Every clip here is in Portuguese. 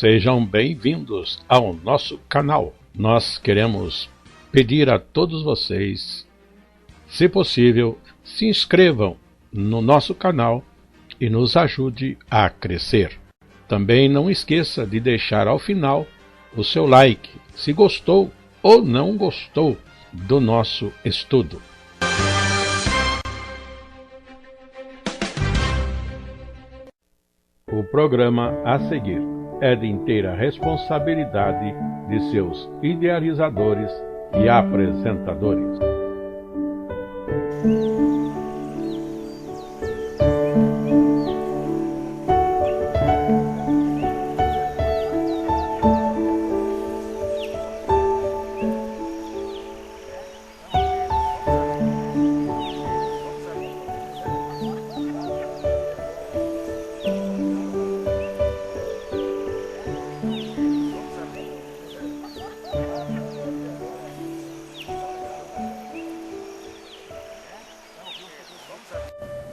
Sejam bem-vindos ao nosso canal. Nós queremos pedir a todos vocês, se possível, se inscrevam no nosso canal e nos ajude a crescer. Também não esqueça de deixar ao final o seu like, se gostou ou não gostou do nosso estudo. O programa a seguir é de inteira responsabilidade de seus idealizadores e apresentadores.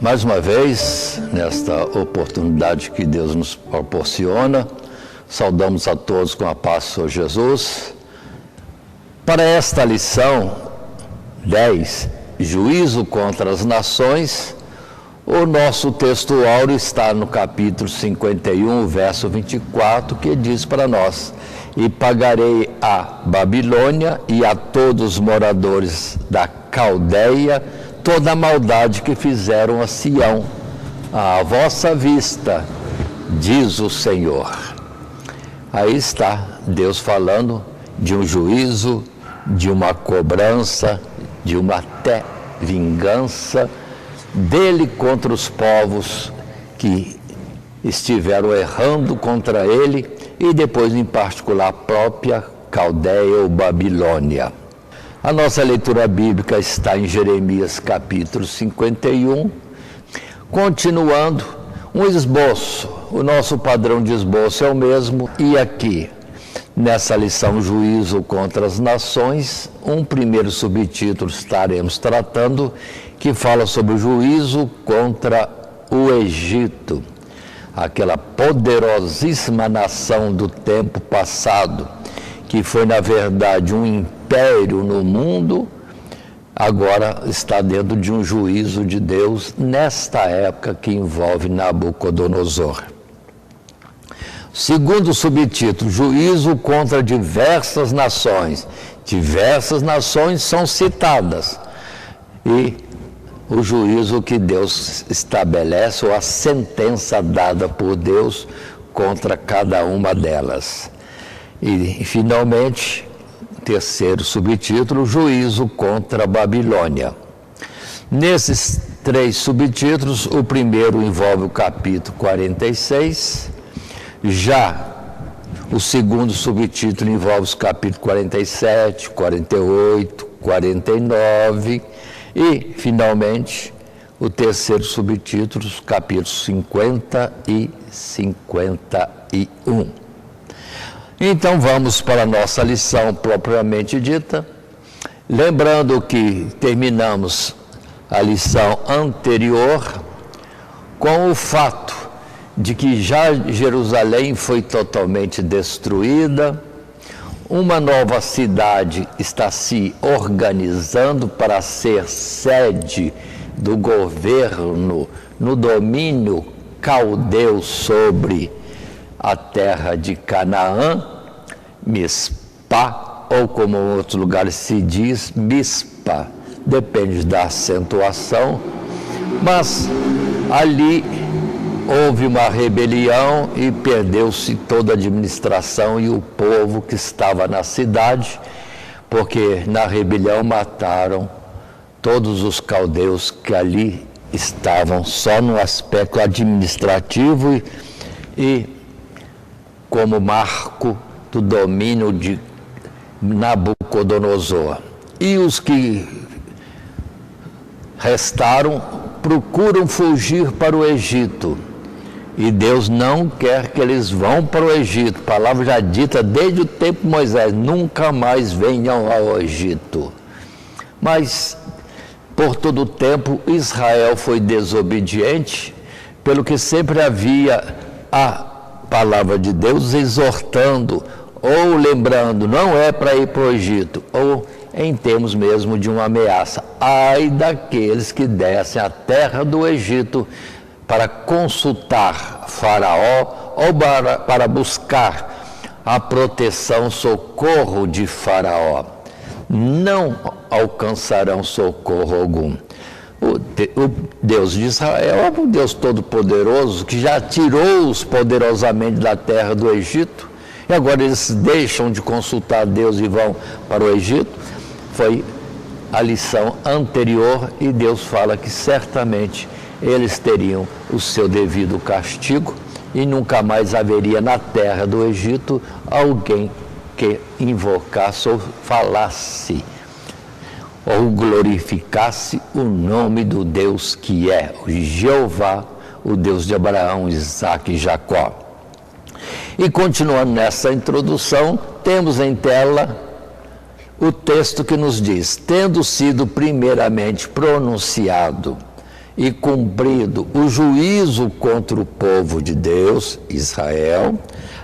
Mais uma vez, nesta oportunidade que Deus nos proporciona, saudamos a todos com a paz do Senhor Jesus. Para esta lição 10, Juízo contra as Nações, o nosso texto áureo está no capítulo 51, verso 24, que diz para nós: E pagarei a Babilônia e a todos os moradores da Caldeia toda a maldade que fizeram a Sião, à vossa vista, diz o Senhor. Aí está Deus falando de um juízo, de uma cobrança, de uma até vingança dele contra os povos que estiveram errando contra ele e depois, em particular, a própria Caldeia ou Babilônia. A nossa leitura bíblica está em Jeremias capítulo 51, continuando um esboço. O nosso padrão de esboço é o mesmo, e aqui, nessa lição Juízo contra as Nações, um primeiro subtítulo estaremos tratando, que fala sobre o juízo contra o Egito, aquela poderosíssima nação do tempo passado, que foi, na verdade, um império no mundo, agora está dentro de um juízo de Deus, nesta época que envolve Nabucodonosor. Segundo subtítulo, Juízo contra diversas nações. Diversas nações são citadas. E o juízo que Deus estabelece, ou a sentença dada por Deus contra cada uma delas. E, finalmente, terceiro subtítulo, Juízo contra a Babilônia. Nesses três subtítulos, o primeiro envolve o capítulo 46, já o segundo subtítulo envolve os capítulos 47, 48, 49 e, finalmente, o terceiro subtítulo, os capítulos 50 e 51. Então vamos para a nossa lição propriamente dita, lembrando que terminamos a lição anterior com o fato de que já Jerusalém foi totalmente destruída, uma nova cidade está se organizando para ser sede do governo no domínio caldeu sobre a terra de Canaã, Mispa, ou como em outros lugares se diz, Mispa, depende da acentuação, mas ali houve uma rebelião e perdeu-se toda a administração e o povo que estava na cidade, porque na rebelião mataram todos os caldeus que ali estavam, só no aspecto administrativo e como marco do domínio de Nabucodonosor. E os que restaram procuram fugir para o Egito. E Deus não quer que eles vão para o Egito. A palavra já dita desde o tempo de Moisés, nunca mais venham ao Egito. Mas, por todo o tempo, Israel foi desobediente, pelo que sempre havia a palavra de Deus exortando ou lembrando, não é para ir para o Egito, ou em termos mesmo de uma ameaça. Ai daqueles que descem à terra do Egito para consultar Faraó ou para buscar a proteção, socorro de Faraó. Não alcançarão socorro algum. O Deus de Israel é o Deus Todo-Poderoso que já tirou-os poderosamente da terra do Egito, e agora eles deixam de consultar Deus e vão para o Egito. Foi a lição anterior, e Deus fala que certamente eles teriam o seu devido castigo e nunca mais haveria na terra do Egito alguém que invocasse ou falasse ou glorificasse o nome do Deus que é o Jeová, o Deus de Abraão, Isaque e Jacó. E continuando nessa introdução, temos em tela o texto que nos diz: tendo sido primeiramente pronunciado e cumprido o juízo contra o povo de Deus, Israel,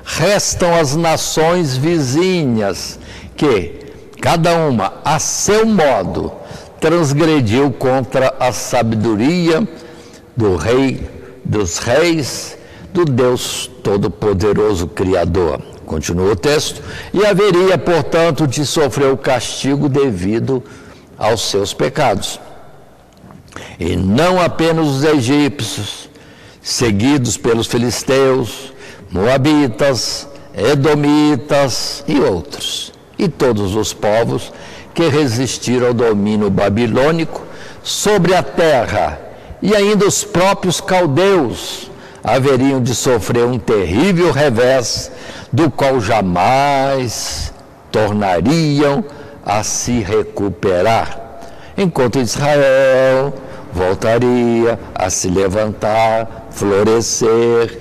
restam as nações vizinhas que, cada uma a seu modo, transgrediu contra a sabedoria do Rei dos Reis, do Deus Todo-Poderoso Criador. Continua o texto: e haveria, portanto, de sofrer o castigo devido aos seus pecados. E não apenas os egípcios, seguidos pelos filisteus, moabitas, edomitas e outros, e todos os povos que resistiram ao domínio babilônico sobre a terra, e ainda os próprios caldeus haveriam de sofrer um terrível revés, do qual jamais tornariam a se recuperar, enquanto Israel voltaria a se levantar, florescer,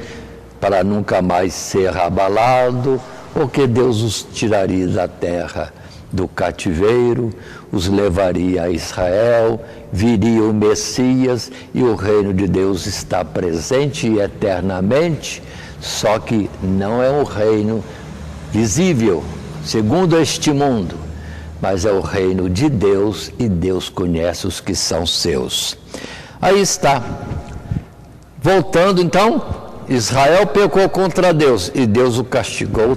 para nunca mais ser abalado, porque Deus os tiraria da terra do cativeiro, os levaria a Israel, viria o Messias, e o reino de Deus está presente eternamente, só que não é um reino visível, segundo este mundo, mas é o reino de Deus, e Deus conhece os que são seus. Aí está. Voltando então, Israel pecou contra Deus, e Deus o castigou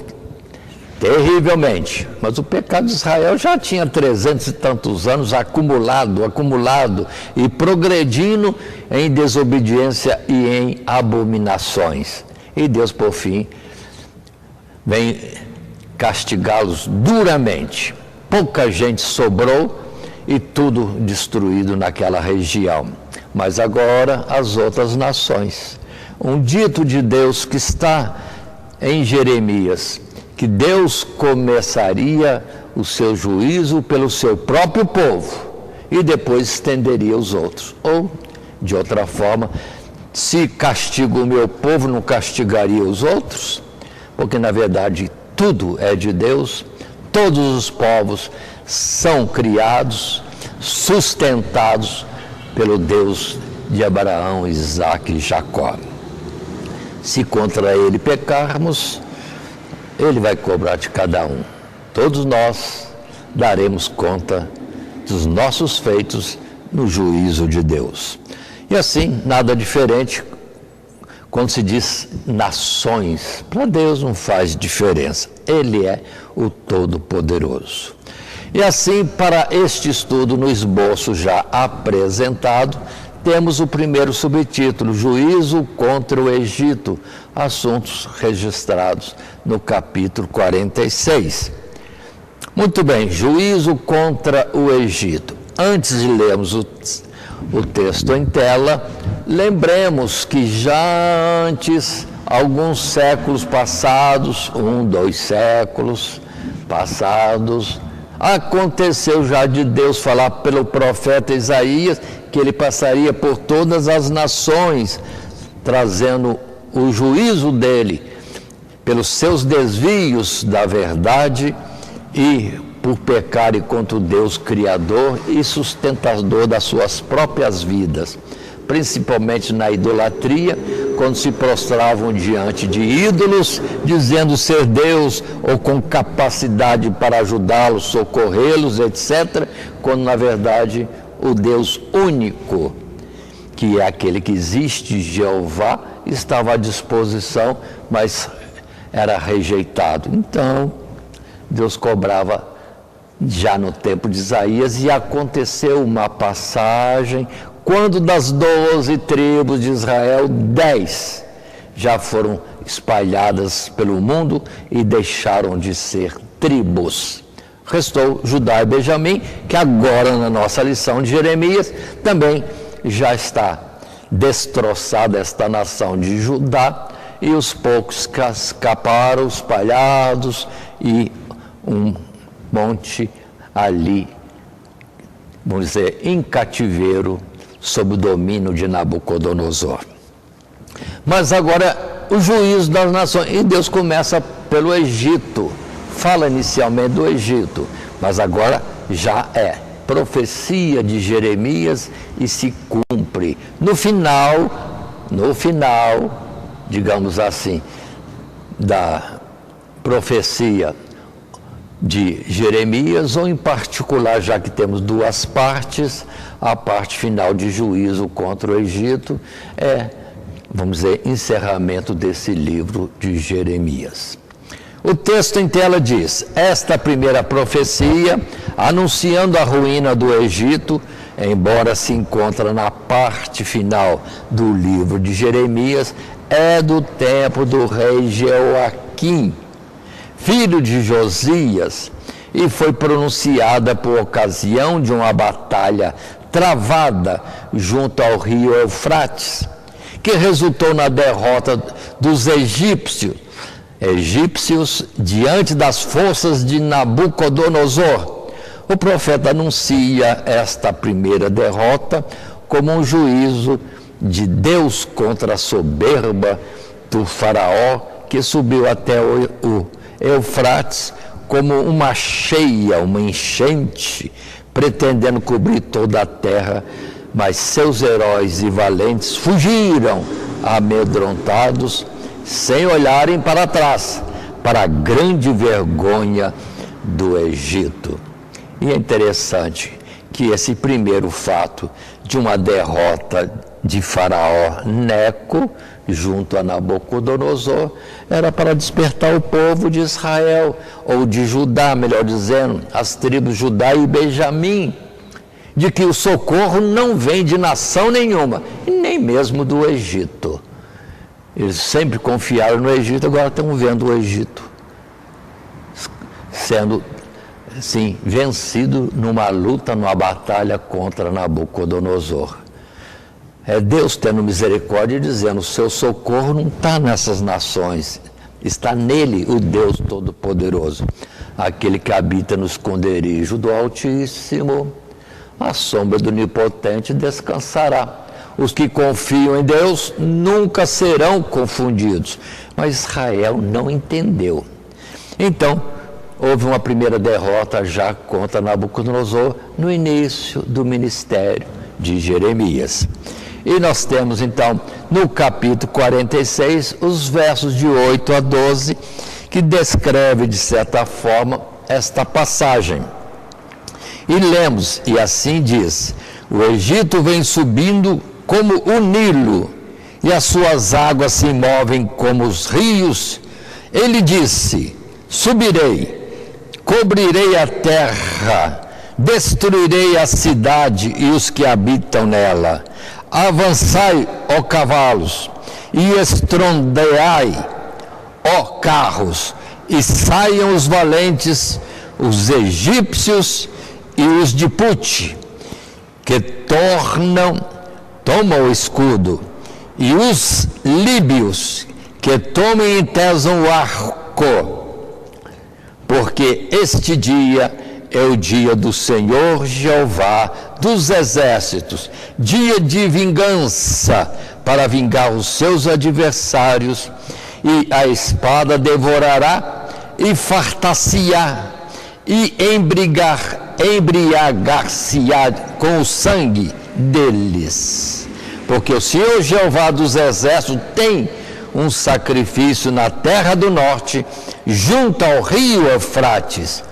terrivelmente. Mas o pecado de Israel já tinha 300 e tantos anos acumulado e progredindo em desobediência e em abominações. E Deus, por fim, vem castigá-los duramente. Pouca gente sobrou e tudo destruído naquela região. Mas agora as outras nações. Um dito de Deus que está em Jeremias, que Deus começaria o seu juízo pelo seu próprio povo e depois estenderia os outros. Ou, de outra forma, se castiga o meu povo, não castigaria os outros? Porque, na verdade, tudo é de Deus, todos os povos são criados, sustentados pelo Deus de Abraão, Isaque e Jacó. Se contra ele pecarmos, ele vai cobrar de cada um. Todos nós daremos conta dos nossos feitos no juízo de Deus. E assim, nada diferente quando se diz nações. Para Deus não faz diferença. Ele é o Todo-Poderoso. E assim, para este estudo, no esboço já apresentado, temos o primeiro subtítulo: Juízo contra o Egito, assuntos registrados no capítulo 46. Muito bem, juízo contra o Egito. Antes de lermos o texto em tela, lembremos que já antes, alguns séculos passados, 2 séculos passados, aconteceu já de Deus falar pelo profeta Isaías que ele passaria por todas as nações, trazendo o juízo dele pelos seus desvios da verdade e por pecarem contra o Deus Criador e sustentador das suas próprias vidas. principalmente na idolatria, quando se prostravam diante de ídolos, dizendo ser Deus ou com capacidade para ajudá-los, socorrê-los, etc., quando na verdade o Deus único, que é aquele que existe, Jeová, estava à disposição, mas era rejeitado. Então, Deus cobrava já no tempo de Isaías, e aconteceu uma passagem quando das 12 tribos de Israel, 10 já foram espalhadas pelo mundo e deixaram de ser tribos. Restou Judá e Benjamim, que agora na nossa lição de Jeremias também já está destroçada esta nação de Judá, e os poucos que escaparam, espalhados, e um monte ali, vamos dizer, em cativeiro, sob o domínio de Nabucodonosor. Mas agora o juízo das nações, e Deus começa pelo Egito, fala inicialmente do Egito, mas agora já é profecia de Jeremias e se cumpre. No final, digamos assim, da profecia de Jeremias, ou em particular, já que temos duas partes, a parte final de juízo contra o Egito vamos dizer, encerramento desse livro de Jeremias. O texto em tela diz: esta primeira profecia, anunciando a ruína do Egito, embora se encontre na parte final do livro de Jeremias, é do tempo do rei Jeoaquim, filho de Josias, e foi pronunciada por ocasião de uma batalha travada junto ao rio Eufrates, que resultou na derrota dos egípcios diante das forças de Nabucodonosor. O profeta anuncia esta primeira derrota como um juízo de Deus contra a soberba do faraó, que subiu até o Eufrates como uma cheia, uma enchente, pretendendo cobrir toda a terra, mas seus heróis e valentes fugiram amedrontados, sem olharem para trás, para a grande vergonha do Egito. E é interessante que esse primeiro fato de uma derrota de Faraó Neco junto a Nabucodonosor era para despertar o povo de Israel, ou de Judá, melhor dizendo, as tribos Judá e Benjamim, de que o socorro não vem de nação nenhuma, e nem mesmo do Egito. Eles sempre confiaram no Egito, agora estão vendo o Egito sendo, sim, vencido numa luta, numa batalha contra Nabucodonosor. É Deus tendo misericórdia e dizendo: o seu socorro não está nessas nações, está nele, o Deus Todo-Poderoso, aquele que habita no esconderijo do Altíssimo, a sombra do Onipotente descansará. Os que confiam em Deus nunca serão confundidos. Mas Israel não entendeu. Então, houve uma primeira derrota já contra Nabucodonosor no início do ministério de Jeremias. E nós temos então, no capítulo 46, os versos de 8 a 12, que descreve de certa forma esta passagem. E lemos, e assim diz: o Egito vem subindo como o Nilo, e as suas águas se movem como os rios. Ele disse: subirei, cobrirei a terra, destruirei a cidade e os que habitam nela. Avançai, ó cavalos, e estrondeai, ó carros, e saiam os valentes, os egípcios e os de Pute, que tomam o escudo, e os líbios, que tomem e tesam o arco, porque este dia é o dia do Senhor Jeová dos exércitos, dia de vingança, para vingar os seus adversários, e a espada devorará e fartar-se-á, e embriagar-se-á com o sangue deles. porque o Senhor Jeová dos Exércitos tem um sacrifício na terra do norte, junto ao rio Eufrates.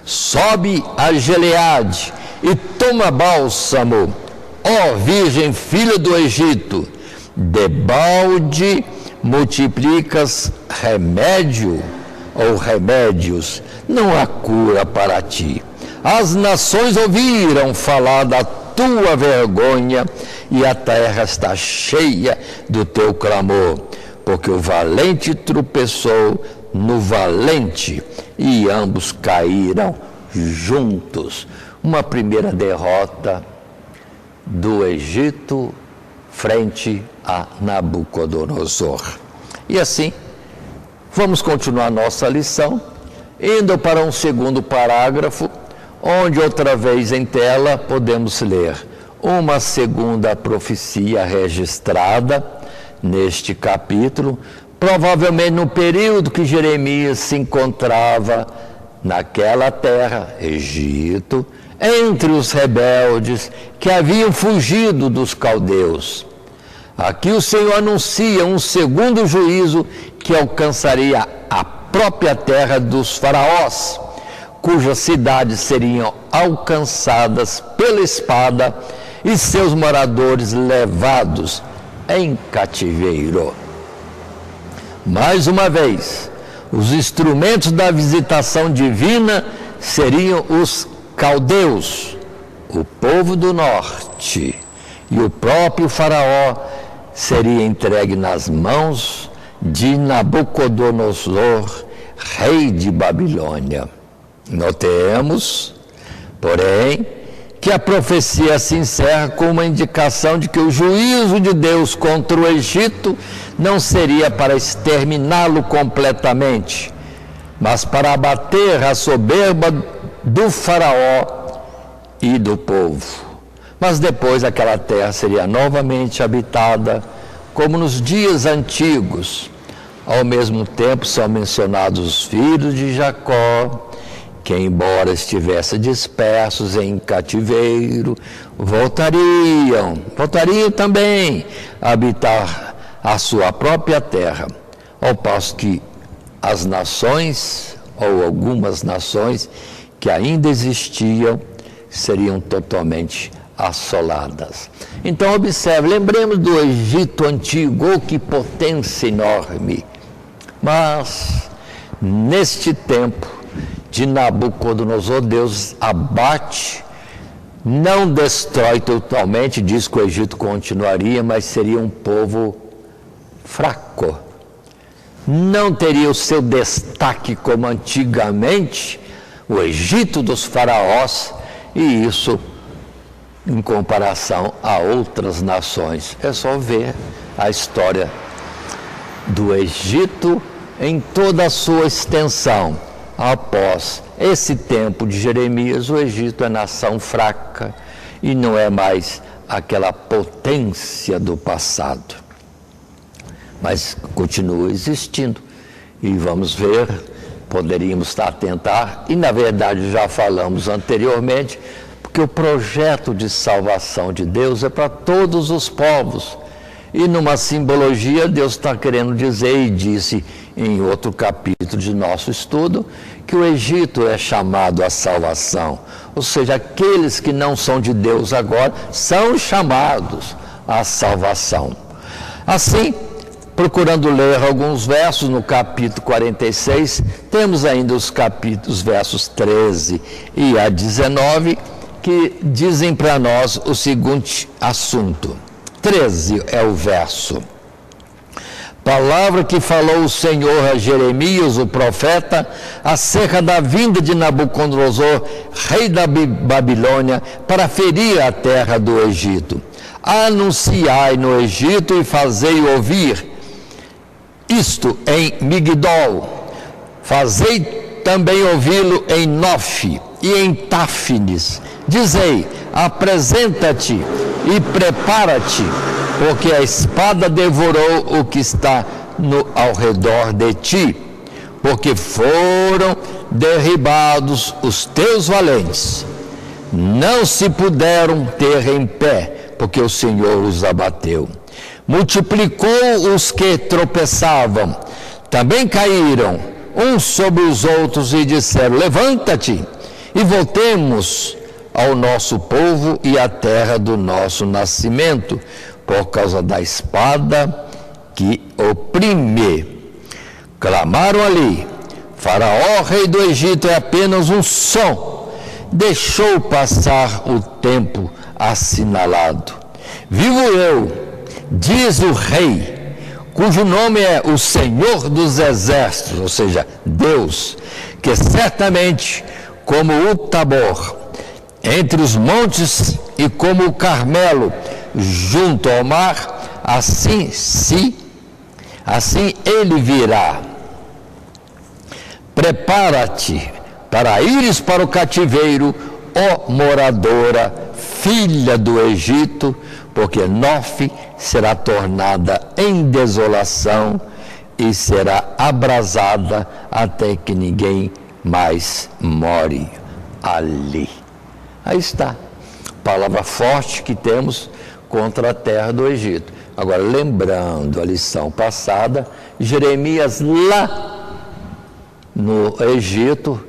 Sobe a Gileade e toma bálsamo, ó Virgem filha do Egito, debalde multiplicas remédio ou remédios, não há cura para ti. As nações ouviram falar da tua vergonha e a terra está cheia do teu clamor, porque o valente tropeçou no valente e ambos caíram juntos. Uma primeira derrota do Egito frente a Nabucodonosor. E assim, vamos continuar nossa lição, indo para um segundo parágrafo, onde outra vez em tela podemos ler uma segunda profecia registrada neste capítulo, provavelmente no período que Jeremias se encontrava naquela terra, Egito, entre os rebeldes que haviam fugido dos caldeus. Aqui o Senhor anuncia um segundo juízo que alcançaria a própria terra dos faraós, cujas cidades seriam alcançadas pela espada e seus moradores levados em cativeiro. Mais uma vez, os instrumentos da visitação divina seriam os caldeus, o povo do norte, e o próprio faraó seria entregue nas mãos de Nabucodonosor, rei de Babilônia. Notemos, porém, que a profecia se encerra com uma indicação de que o juízo de Deus contra o Egito não seria para exterminá-lo completamente, mas para abater a soberba do faraó e do povo. Mas depois aquela terra seria novamente habitada, como nos dias antigos. Ao mesmo tempo são mencionados os filhos de Jacó, que embora estivessem dispersos em cativeiro, voltariam também a habitar a sua própria terra, ao passo que as nações, ou algumas nações, que ainda existiam, seriam totalmente assoladas. Então observe, lembremos do Egito antigo, que potência enorme, mas neste tempo de Nabucodonosor, Deus abate, não destrói totalmente, diz que o Egito continuaria, mas seria um povo fraco, não teria o seu destaque como antigamente o Egito dos faraós, e isso em comparação a outras nações. É só ver a história do Egito em toda a sua extensão. Após esse tempo de Jeremias, o Egito é nação fraca e não é mais aquela potência do passado, mas continua existindo. E vamos ver, poderíamos atentar, e na verdade já falamos anteriormente, porque o projeto de salvação de Deus é para todos os povos. E numa simbologia, Deus está querendo dizer, e disse em outro capítulo de nosso estudo, que o Egito é chamado à salvação. Ou seja, aqueles que não são de Deus agora são chamados à salvação. Assim, procurando ler alguns versos no capítulo 46, temos ainda os versos 13 e a 19, que dizem para nós o seguinte assunto. 13 é o verso. Palavra que falou o Senhor a Jeremias, o profeta, acerca da vinda de Nabucodonosor, rei da Babilônia, para ferir a terra do Egito. Anunciai no Egito e fazei ouvir isto em Migdol. Fazei também ouvi-lo em Nof e em Táfnis. Dizei, apresenta-te e prepara-te, porque a espada devorou o que está ao redor de ti, porque foram derribados os teus valentes, não se puderam ter em pé, porque o Senhor os abateu. Multiplicou os que tropeçavam, também caíram uns sobre os outros e disseram: levanta-te e voltemos ao nosso povo e à terra do nosso nascimento, por causa da espada que oprime. Clamaram ali: Faraó, rei do Egito, é apenas um som. Deixou passar o tempo assinalado. Vivo eu, diz o rei, cujo nome é o Senhor dos Exércitos, ou seja, Deus, que certamente, como o Tabor, entre os montes, e como o Carmelo, junto ao mar, assim ele virá. Prepara-te para ires para o cativeiro, ó moradora, filha do Egito, porque Nofe será tornada em desolação e será abrasada até que ninguém mais more ali. Aí está, palavra forte que temos contra a terra do Egito. Agora, lembrando a lição passada, Jeremias lá no Egito,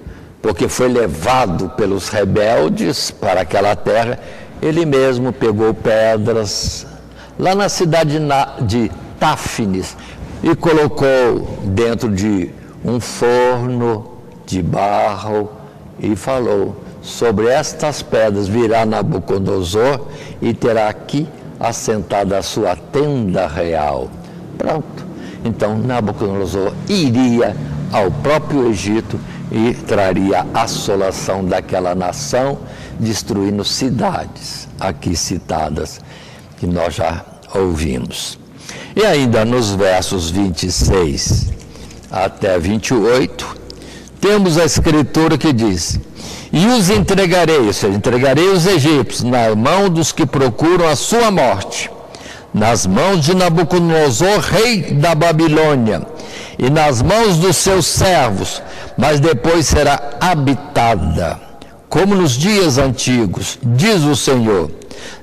porque foi levado pelos rebeldes para aquela terra, ele mesmo pegou pedras lá na cidade de Táfnis e colocou dentro de um forno de barro e falou: sobre estas pedras virá Nabucodonosor e terá aqui assentada a sua tenda real. Pronto. Então Nabucodonosor iria ao próprio Egito e traria a assolação daquela nação, destruindo cidades aqui citadas, que nós já ouvimos. E ainda nos versos 26 até 28, temos a escritura que diz: e os entregarei, ou seja, entregarei os egípcios na mão dos que procuram a sua morte, nas mãos de Nabucodonosor, rei da Babilônia, e nas mãos dos seus servos, mas depois será habitada, como nos dias antigos, diz o Senhor.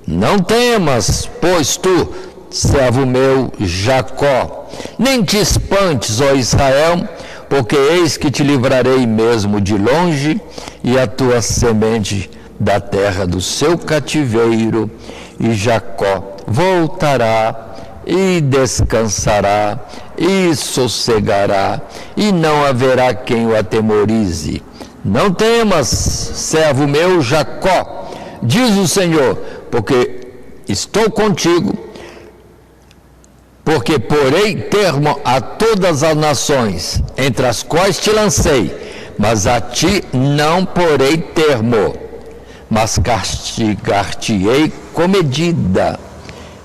Não temas, pois tu, servo meu Jacó, nem te espantes, ó Israel, porque eis que te livrarei mesmo de longe, e a tua semente da terra do seu cativeiro, e Jacó voltará e descansará e sossegará, e não haverá quem o atemorize. Não temas, servo meu Jacó, diz o Senhor, porque estou contigo, porque porei termo a todas as nações, entre as quais te lancei, mas a ti não porei termo, mas castigar-te-ei com medida,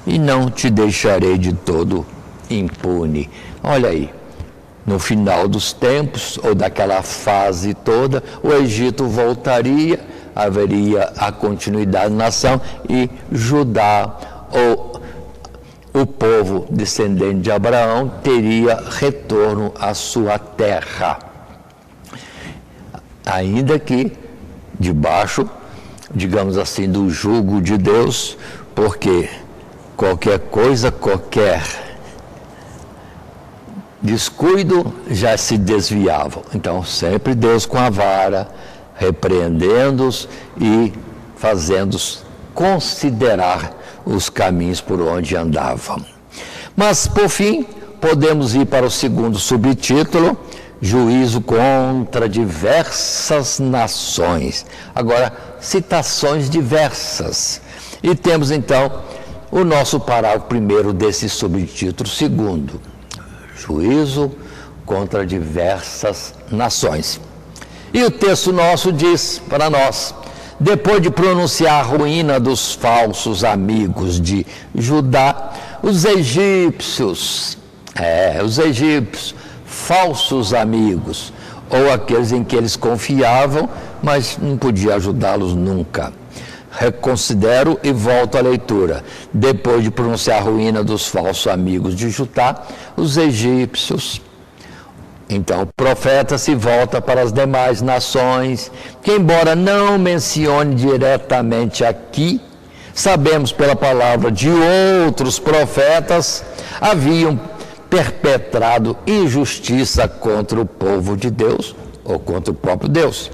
e não te deixarei de todo impune. Olha aí, no final dos tempos, ou daquela fase toda, o Egito voltaria, haveria a continuidade da nação, e Judá, ou o povo descendente de Abraão, teria retorno à sua terra. Ainda que debaixo, digamos assim, do jugo de Deus, porque qualquer coisa, qualquer descuido já se desviavam. Então, sempre Deus com a vara, repreendendo-os e fazendo-os considerar os caminhos por onde andavam. Mas, por fim, podemos ir para o segundo subtítulo: juízo contra diversas nações. Agora, citações diversas. E temos, então, o nosso parágrafo primeiro desse subtítulo. Segundo, juízo contra diversas nações. E o texto nosso diz para nós: depois de pronunciar a ruína dos falsos amigos de Judá, os egípcios, falsos amigos, ou aqueles em que eles confiavam, mas não podia ajudá-los nunca. Reconsidero e volto à leitura. Depois de pronunciar a ruína dos falsos amigos de Judá, os egípcios. Então o profeta se volta para as demais nações, que embora não mencione diretamente aqui, sabemos pela palavra de outros profetas, haviam perpetrado injustiça contra o povo de Deus, ou contra o próprio Deus.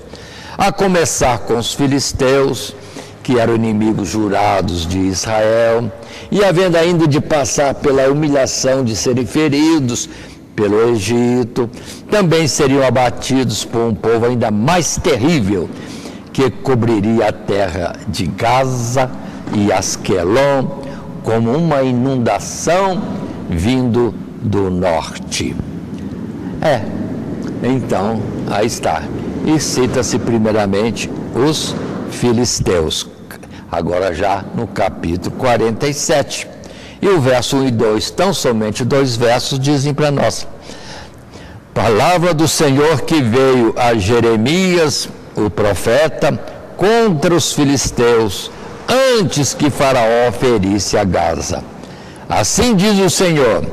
A começar com os filisteus, que eram inimigos jurados de Israel, e havendo ainda de passar pela humilhação de serem feridos pelo Egito, também seriam abatidos por um povo ainda mais terrível, que cobriria a terra de Gaza e Asquelon como uma inundação vindo do norte. Então, aí está. E cita-se primeiramente os filisteus, agora já no capítulo 47. E o verso 1 e 2, tão somente 2 versos, dizem para nós: palavra do Senhor que veio a Jeremias, o profeta, contra os filisteus, antes que Faraó ferisse a Gaza. Assim diz o Senhor: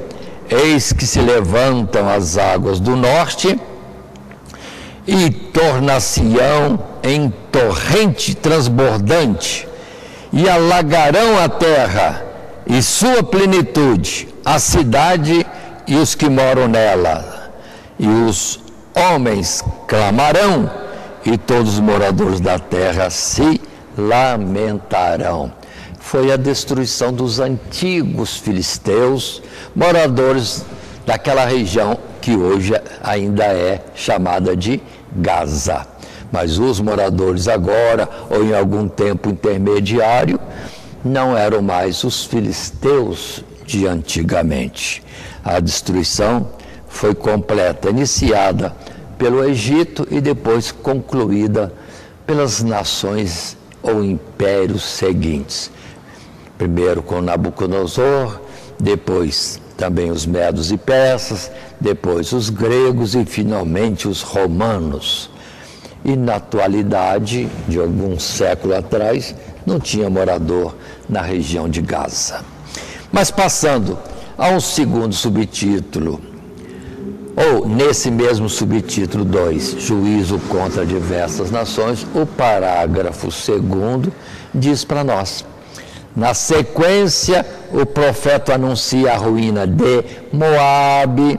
eis que se levantam as águas do norte e tornar-se-ão em torrente transbordante, e alagarão a terra e sua plenitude, a cidade e os que moram nela. E os homens clamarão, e todos os moradores da terra se lamentarão. Foi a destruição dos antigos filisteus, moradores daquela região que hoje ainda é chamada de Gaza. Mas os moradores agora, ou em algum tempo intermediário, não eram mais os filisteus de antigamente. A destruição foi completa, iniciada pelo Egito e depois concluída pelas nações ou impérios seguintes. Primeiro com Nabucodonosor, depois também os medos e persas, depois os gregos e finalmente os romanos. E na atualidade, de algum século atrás, não tinha morador na região de Gaza. Mas passando a um segundo subtítulo, ou nesse mesmo subtítulo 2, juízo contra diversas nações, o parágrafo 2º diz para nós: na sequência, o profeta anuncia a ruína de Moabe,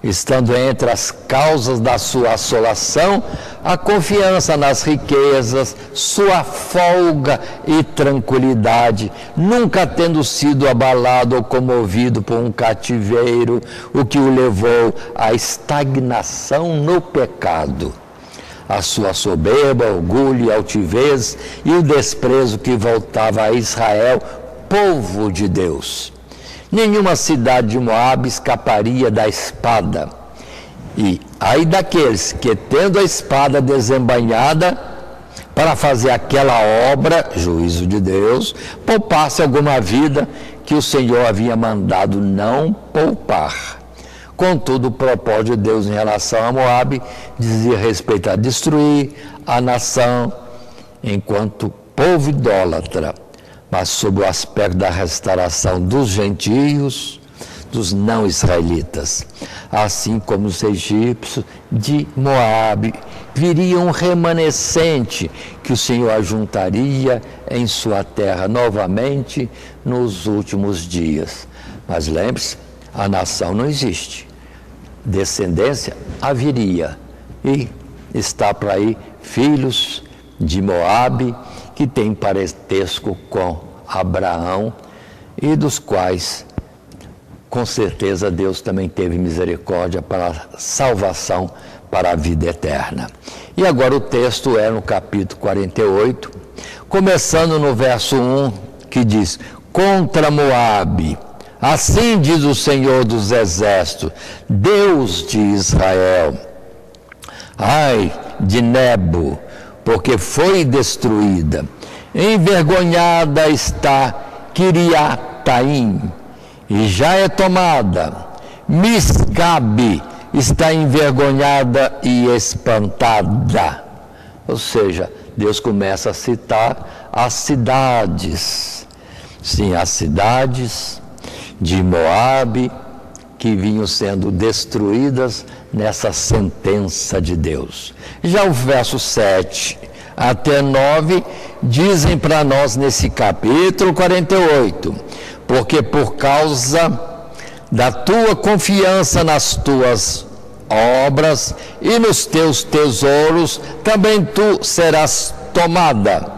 estando entre as causas da sua assolação a confiança nas riquezas, sua folga e tranquilidade, nunca tendo sido abalado ou comovido por um cativeiro, o que o levou à estagnação no pecado. A sua soberba, orgulho e altivez e o desprezo que voltava a Israel, povo de Deus. Nenhuma cidade de Moabe escaparia da espada. E ai daqueles que, tendo a espada desembainhada para fazer aquela obra, juízo de Deus, poupasse alguma vida que o Senhor havia mandado não poupar. Contudo, o propósito de Deus em relação a Moabe dizia respeito a destruir a nação enquanto povo idólatra, mas sob o aspecto da restauração dos gentios, dos não israelitas. Assim como os egípcios de Moabe, viria um remanescente que o Senhor ajuntaria em sua terra novamente nos últimos dias. Mas lembre-se, a nação não existe. Descendência haveria. E está para aí filhos de Moabe, que tem parentesco com Abraão, e dos quais, com certeza, Deus também teve misericórdia para a salvação, para a vida eterna. E agora o texto é no capítulo 48, começando no verso 1, que diz: contra Moabe, assim diz o Senhor dos Exércitos, Deus de Israel: ai de Nebo, porque foi destruída. Envergonhada está Quiriataim, e já é tomada. Miscabe está envergonhada e espantada. Ou seja, Deus começa a citar as cidades. Sim, as cidades de Moabe que vinham sendo destruídas nessa sentença de Deus. Já o verso 7 até 9 dizem para nós nesse capítulo 48, porque por causa da tua confiança nas tuas obras e nos teus tesouros, também tu serás tomada,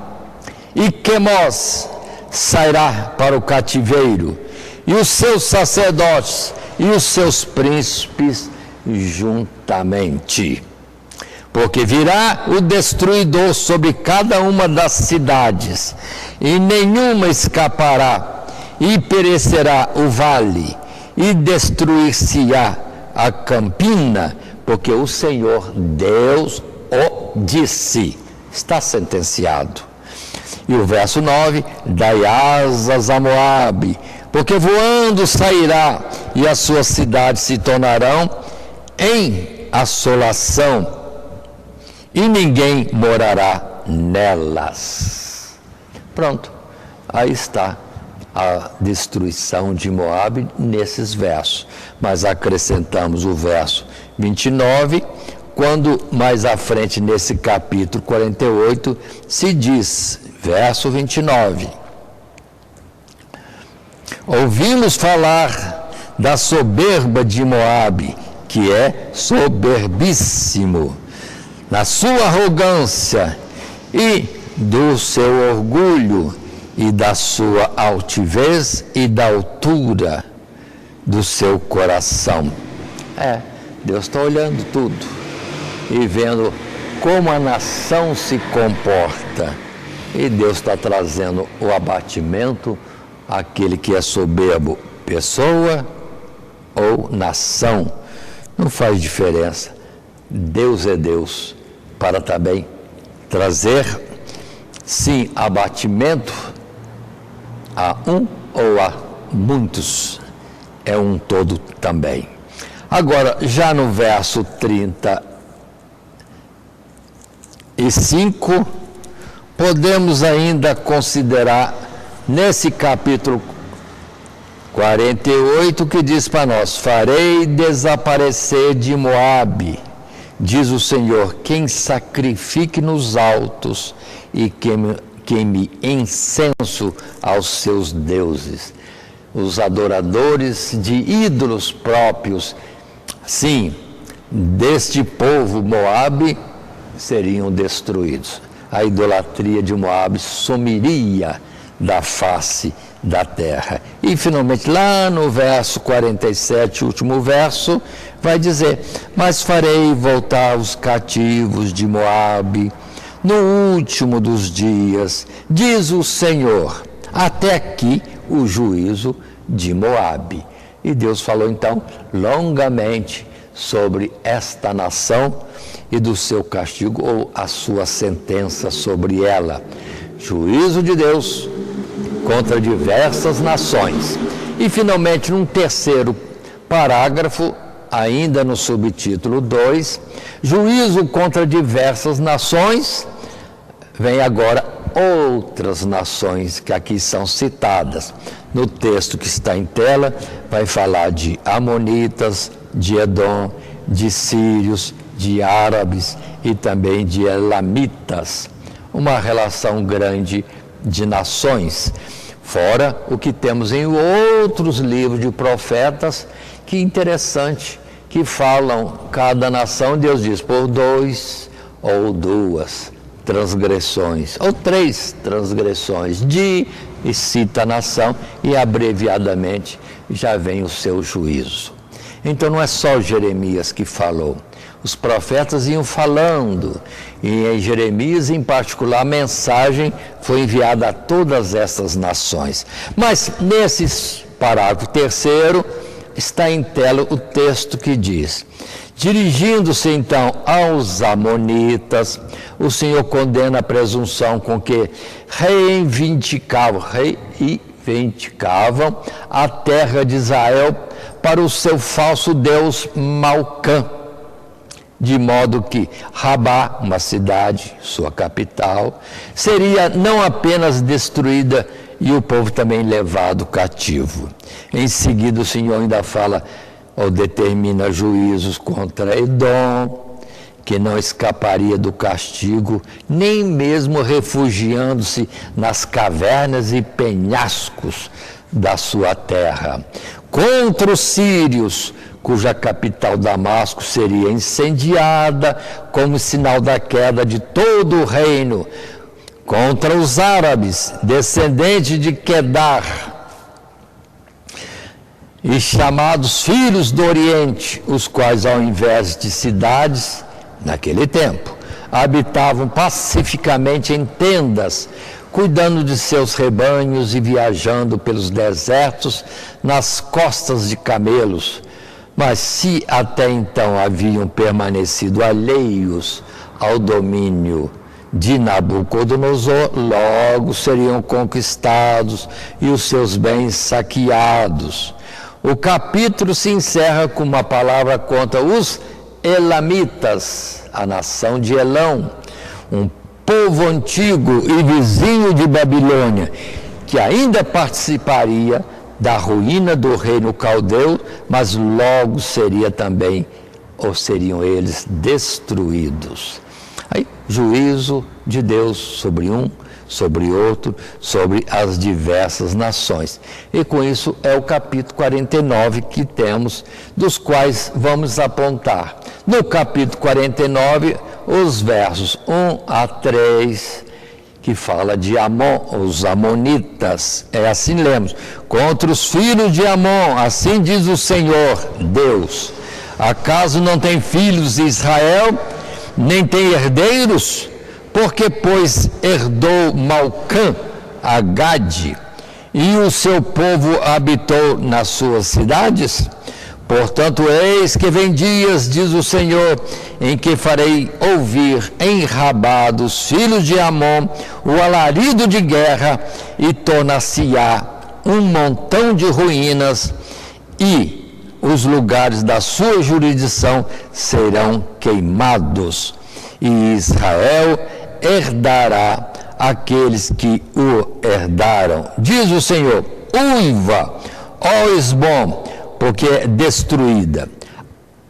e Quemos sairá para o cativeiro, e os seus sacerdotes e os seus príncipes juntamente. Porque virá o destruidor sobre cada uma das cidades, e nenhuma escapará, e perecerá o vale, e destruir-se-á a campina, porque o Senhor Deus o disse. Está sentenciado. E o verso 9: dai asas a Moabe, porque voando sairá, e as suas cidades se tornarão em assolação, e ninguém morará nelas. Pronto, aí está a destruição de Moabe nesses versos. Mas acrescentamos o verso 29, quando mais à frente nesse capítulo 48 se diz, verso 29: ouvimos falar da soberba de Moabe, que é soberbíssimo, na sua arrogância e do seu orgulho, e da sua altivez e da altura do seu coração. Deus está olhando tudo e vendo como a nação se comporta, e Deus está trazendo o abatimento àquele que é soberbo, pessoa ou nação, não faz diferença. Deus é Deus, para também trazer, sim, abatimento a um ou a muitos, é um todo também. Agora, já no verso 35, podemos ainda considerar nesse capítulo 48, que diz para nós: farei desaparecer de Moabe, diz o Senhor, quem sacrifique nos altos e queime incenso aos seus deuses. Os adoradores de ídolos próprios, sim, deste povo Moabe, seriam destruídos. A idolatria de Moabe sumiria da face da terra. E finalmente, lá no verso 47, último verso, vai dizer: mas farei voltar os cativos de Moabe no último dos dias, diz o Senhor. Até aqui o juízo de Moabe. E Deus falou então longamente sobre esta nação e do seu castigo, ou a sua sentença sobre ela. Juízo de Deus contra diversas nações. E finalmente, num terceiro parágrafo, ainda no subtítulo 2, juízo contra diversas nações, vem agora outras nações que aqui são citadas. No texto que está em tela, vai falar de amonitas, de Edom, de sírios, de árabes e também de elamitas. Uma relação grande de nações, fora o que temos em outros livros de profetas, que interessante, que falam cada nação, Deus diz, por 2 ou 2 transgressões, ou 3 transgressões, e cita a nação, e abreviadamente já vem o seu juízo. Então não é só Jeremias que falou, os profetas iam falando, e em Jeremias em particular a mensagem foi enviada a todas essas nações. Mas nesse parágrafo terceiro está em tela o texto que diz: dirigindo-se então aos amonitas, o Senhor condena a presunção com que reivindicavam a terra de Israel para o seu falso deus Malcã, de modo que Rabá, uma cidade, sua capital, seria não apenas destruída e o povo também levado cativo. Em seguida o Senhor ainda fala ou determina juízos contra Edom, que não escaparia do castigo, nem mesmo refugiando-se nas cavernas e penhascos da sua terra. Contra os sírios, cuja capital Damasco seria incendiada como sinal da queda de todo o reino. Contra os árabes, descendentes de Quedar, e chamados filhos do Oriente, os quais, ao invés de cidades, naquele tempo, habitavam pacificamente em tendas, cuidando de seus rebanhos e viajando pelos desertos nas costas de camelos. Mas se até então haviam permanecido alheios ao domínio de Nabucodonosor, logo seriam conquistados e os seus bens saqueados. O capítulo se encerra com uma palavra contra os Elamitas, a nação de Elão, um povo antigo e vizinho de Babilônia, que ainda participaria da ruína do reino caldeu, mas logo seria também, ou seriam eles, destruídos. Aí, juízo de Deus sobre um, sobre outro, sobre as diversas nações. E com isso é o capítulo 49 que temos, dos quais vamos apontar. No capítulo 49, os versos 1 a 3, que fala de Amon, os amonitas. É assim lemos: contra os filhos de Amon, assim diz o Senhor Deus: acaso não tem filhos Israel, nem tem herdeiros? Porque, pois, herdou Malcã a Gade, e o seu povo habitou nas suas cidades? Portanto, eis que vem dias, diz o Senhor, em que farei ouvir em Rabá dos filhos de Amon o alarido de guerra, e tornar-se-á um montão de ruínas, e os lugares da sua jurisdição serão queimados, e Israel herdará aqueles que o herdaram. Diz o Senhor: uiva, ó Esbom, porque é destruída.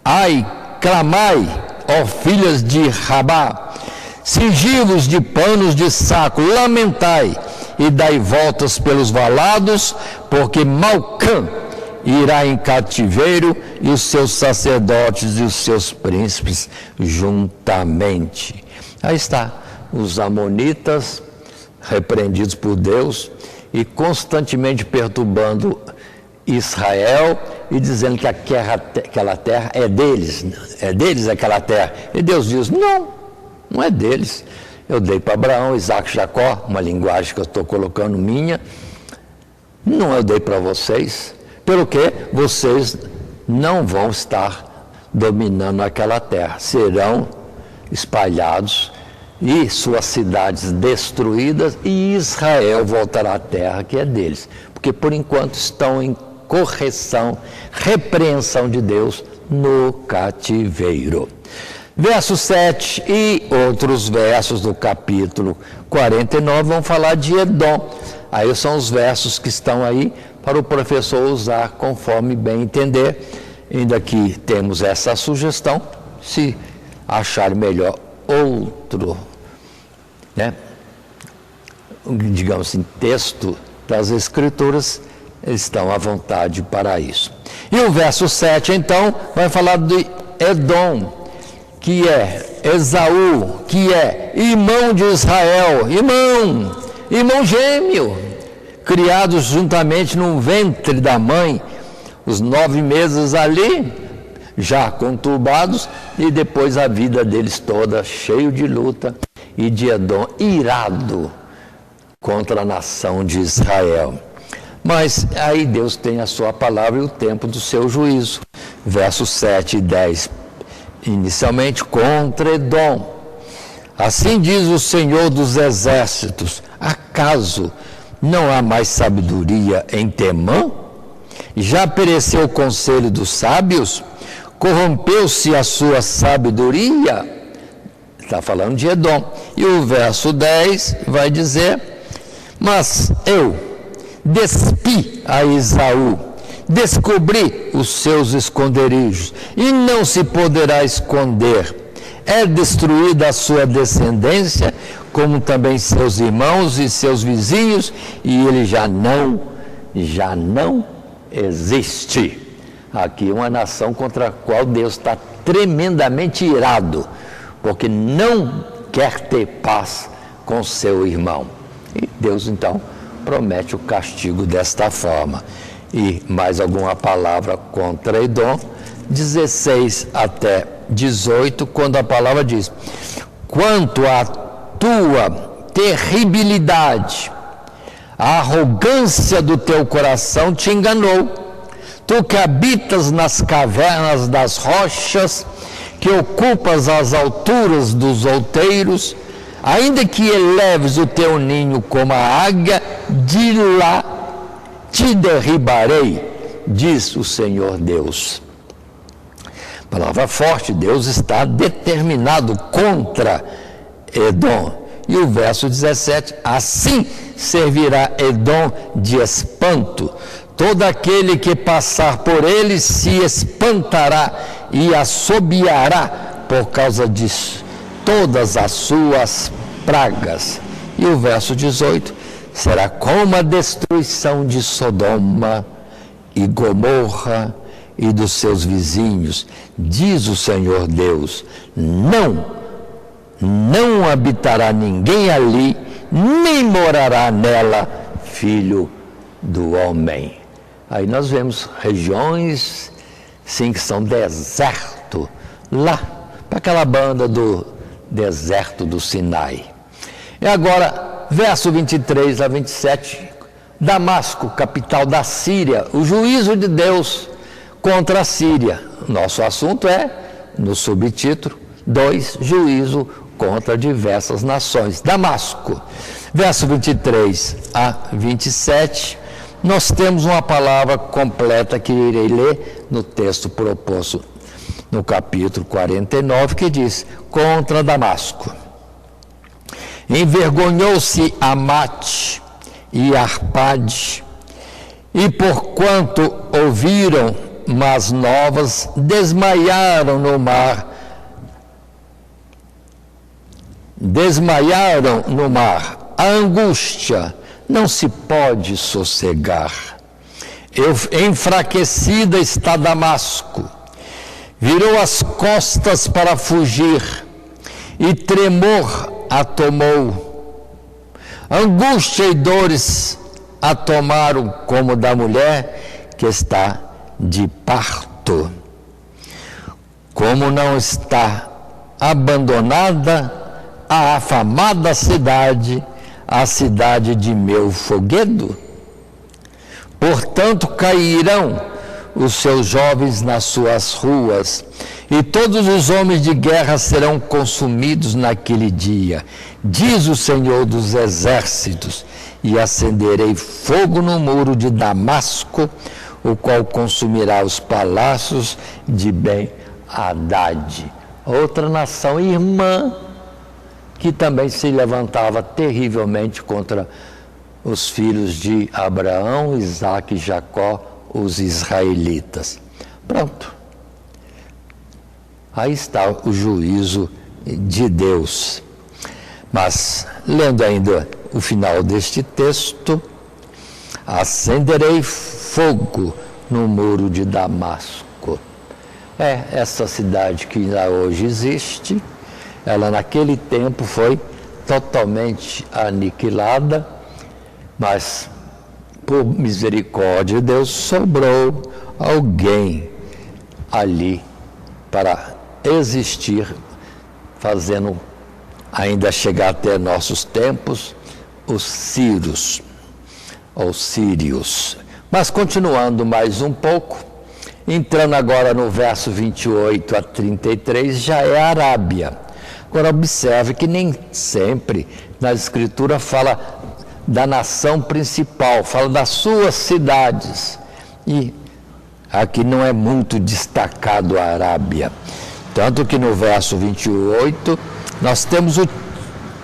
Ai, clamai, ó filhas de Rabá, cingi-vos de panos de saco, lamentai e dai voltas pelos valados, porque Malcã irá em cativeiro, e os seus sacerdotes e os seus príncipes juntamente. Aí está, os amonitas repreendidos por Deus e constantemente perturbando Israel e dizendo que aquela terra é deles aquela terra. E Deus diz: não é deles. Eu dei para Abraão, Isaac, Jacó, uma linguagem que eu estou colocando minha, não eu dei para vocês, pelo que vocês não vão estar dominando aquela terra, serão espalhados e suas cidades destruídas, e Israel voltará à terra que é deles, porque por enquanto estão em correção, repreensão de Deus no cativeiro. Verso 7 e outros versos do capítulo 49 vão falar de Edom. Aí são os versos que estão aí para o professor usar conforme bem entender. Ainda que temos essa sugestão, se achar melhor outro, digamos assim, texto das Escrituras, estão à vontade para isso. E o verso 7, então, vai falar de Edom, que é Esaú, que é irmão de Israel, irmão gêmeo, criados juntamente no ventre da mãe, os 9 meses ali, já conturbados, e depois a vida deles toda cheio de luta, e de Edom irado contra a nação de Israel. Mas aí Deus tem a sua palavra e o tempo do seu juízo. Versos 7 e 10, inicialmente, contra Edom. Assim diz o Senhor dos Exércitos: acaso não há mais sabedoria em Temã? Já pereceu o conselho dos sábios? Corrompeu-se a sua sabedoria? Está falando de Edom. E o verso 10 vai dizer: mas eu despi a Esaú, descobri os seus esconderijos, e não se poderá esconder. é destruída a sua descendência, como também seus irmãos e seus vizinhos, e ele já não existe. Aqui uma nação contra a qual Deus está tremendamente irado, porque não quer ter paz com seu irmão. E Deus então promete o castigo desta forma. E mais alguma palavra contra Edom, 16 até 18, quando a palavra diz: quanto à tua terribilidade, a arrogância do teu coração te enganou. Tu que habitas nas cavernas das rochas, que ocupas as alturas dos outeiros, ainda que eleves o teu ninho como a águia, de lá te derribarei, diz o Senhor Deus. Palavra forte, Deus está determinado contra Edom. E o verso 17, assim servirá Edom de espanto. Todo aquele que passar por ele se espantará e assobiará por causa disso todas as suas pragas. E o verso 18, será como a destruição de Sodoma e Gomorra e dos seus vizinhos, diz o Senhor Deus, não habitará ninguém ali, nem morará nela filho do homem. Aí nós vemos regiões, sim, que são deserto, lá, para aquela banda do deserto do Sinai. E agora, verso 23 a 27, Damasco, capital da Síria, o juízo de Deus contra a Síria. Nosso assunto é, no subtítulo, 2, juízo contra diversas nações. Damasco, verso 23 a 27, nós temos uma palavra completa que irei ler no texto proposto no capítulo 49, que diz, contra Damasco. Envergonhou-se Amate e Arpade, e porquanto ouviram más novas, desmaiaram no mar. Desmaiaram no mar. A angústia não se pode sossegar. Enfraquecida está Damasco. Virou as costas para fugir, e tremor a tomou. Angústia e dores a tomaram como da mulher que está de parto. Como não está abandonada a afamada cidade, a cidade de meu foguedo? Portanto, cairão os seus jovens nas suas ruas, e todos os homens de guerra serão consumidos naquele dia, diz o Senhor dos exércitos, e acenderei fogo no muro de Damasco, o qual consumirá os palácios de Ben-Hadad. Outra nação irmã, que também se levantava terrivelmente contra os filhos de Abraão, Isaque e Jacó, os israelitas. Pronto. Aí está o juízo de Deus. Mas, lendo ainda o final deste texto, acenderei fogo no muro de Damasco. É essa cidade que ainda hoje existe, ela naquele tempo foi totalmente aniquilada, mas por misericórdia de Deus sobrou alguém ali para existir, fazendo ainda chegar até nossos tempos os Círios, ou Sírios. Mas continuando mais um pouco, entrando agora no verso 28 a 33, já é a Arábia. Agora observe que nem sempre na Escritura fala da nação principal, fala das suas cidades. E aqui não é muito destacado a Arábia. Tanto que no verso 28, nós temos o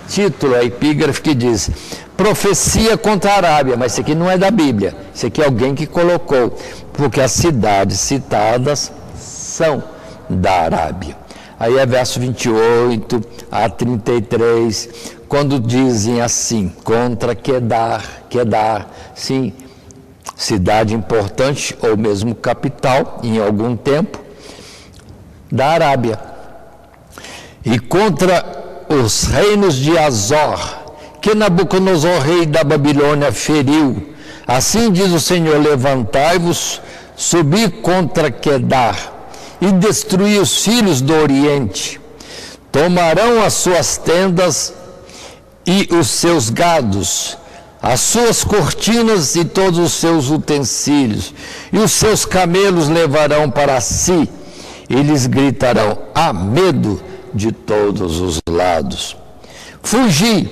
título, a epígrafe que diz, profecia contra a Arábia, mas isso aqui não é da Bíblia, isso aqui é alguém que colocou, porque as cidades citadas são da Arábia. Aí é verso 28 a 33, quando dizem assim, contra Quedar, sim, cidade importante, ou mesmo capital, em algum tempo, da Arábia. E contra os reinos de Azor, que Nabucodonosor, rei da Babilônia, feriu. Assim diz o Senhor, levantai-vos, subi contra Quedar, e destruí os filhos do Oriente. Tomarão as suas tendas e os seus gados, as suas cortinas e todos os seus utensílios, e os seus camelos levarão para si, e lhes gritarão, há medo de todos os lados. Fugi,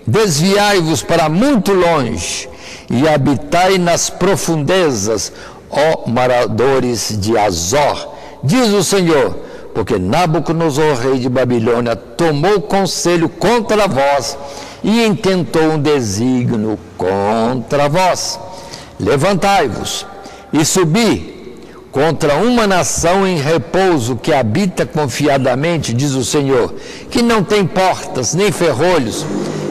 desviai-vos para muito longe, e habitai nas profundezas, ó moradores de Azor, diz o Senhor, porque Nabucodonosor, rei de Babilônia, tomou conselho contra vós e intentou um desígnio contra vós. Levantai-vos e subi contra uma nação em repouso que habita confiadamente, diz o Senhor, que não tem portas nem ferrolhos,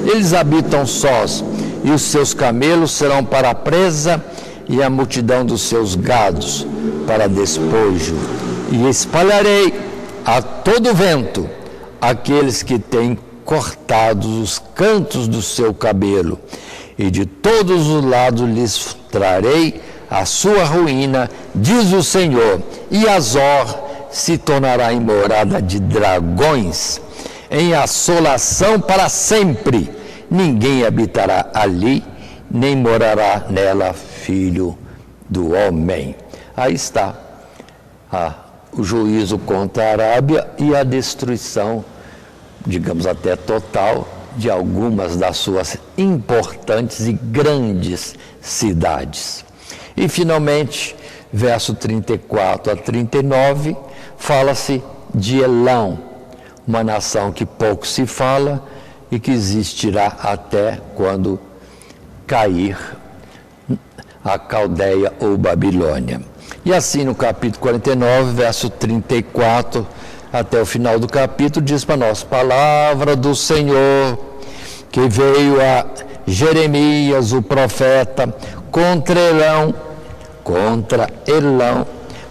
eles habitam sós, e os seus camelos serão para a presa e a multidão dos seus gados para despojo. E espalharei a todo vento aqueles que têm cortados os cantos do seu cabelo, e de todos os lados lhes trarei a sua ruína, diz o Senhor, e Azor se tornará em morada de dragões, em assolação para sempre. Ninguém habitará ali, nem morará nela filho do homem. Aí está o juízo contra a Arábia e a destruição, digamos até total, de algumas das suas importantes e grandes cidades. E finalmente, verso 34 a 39, fala-se de Elão, uma nação que pouco se fala e que existirá até quando cair a Caldeia ou Babilônia. E assim no capítulo 49, verso 34 até o final do capítulo, diz para nós, palavra do Senhor, que veio a Jeremias, o profeta, contra Elão,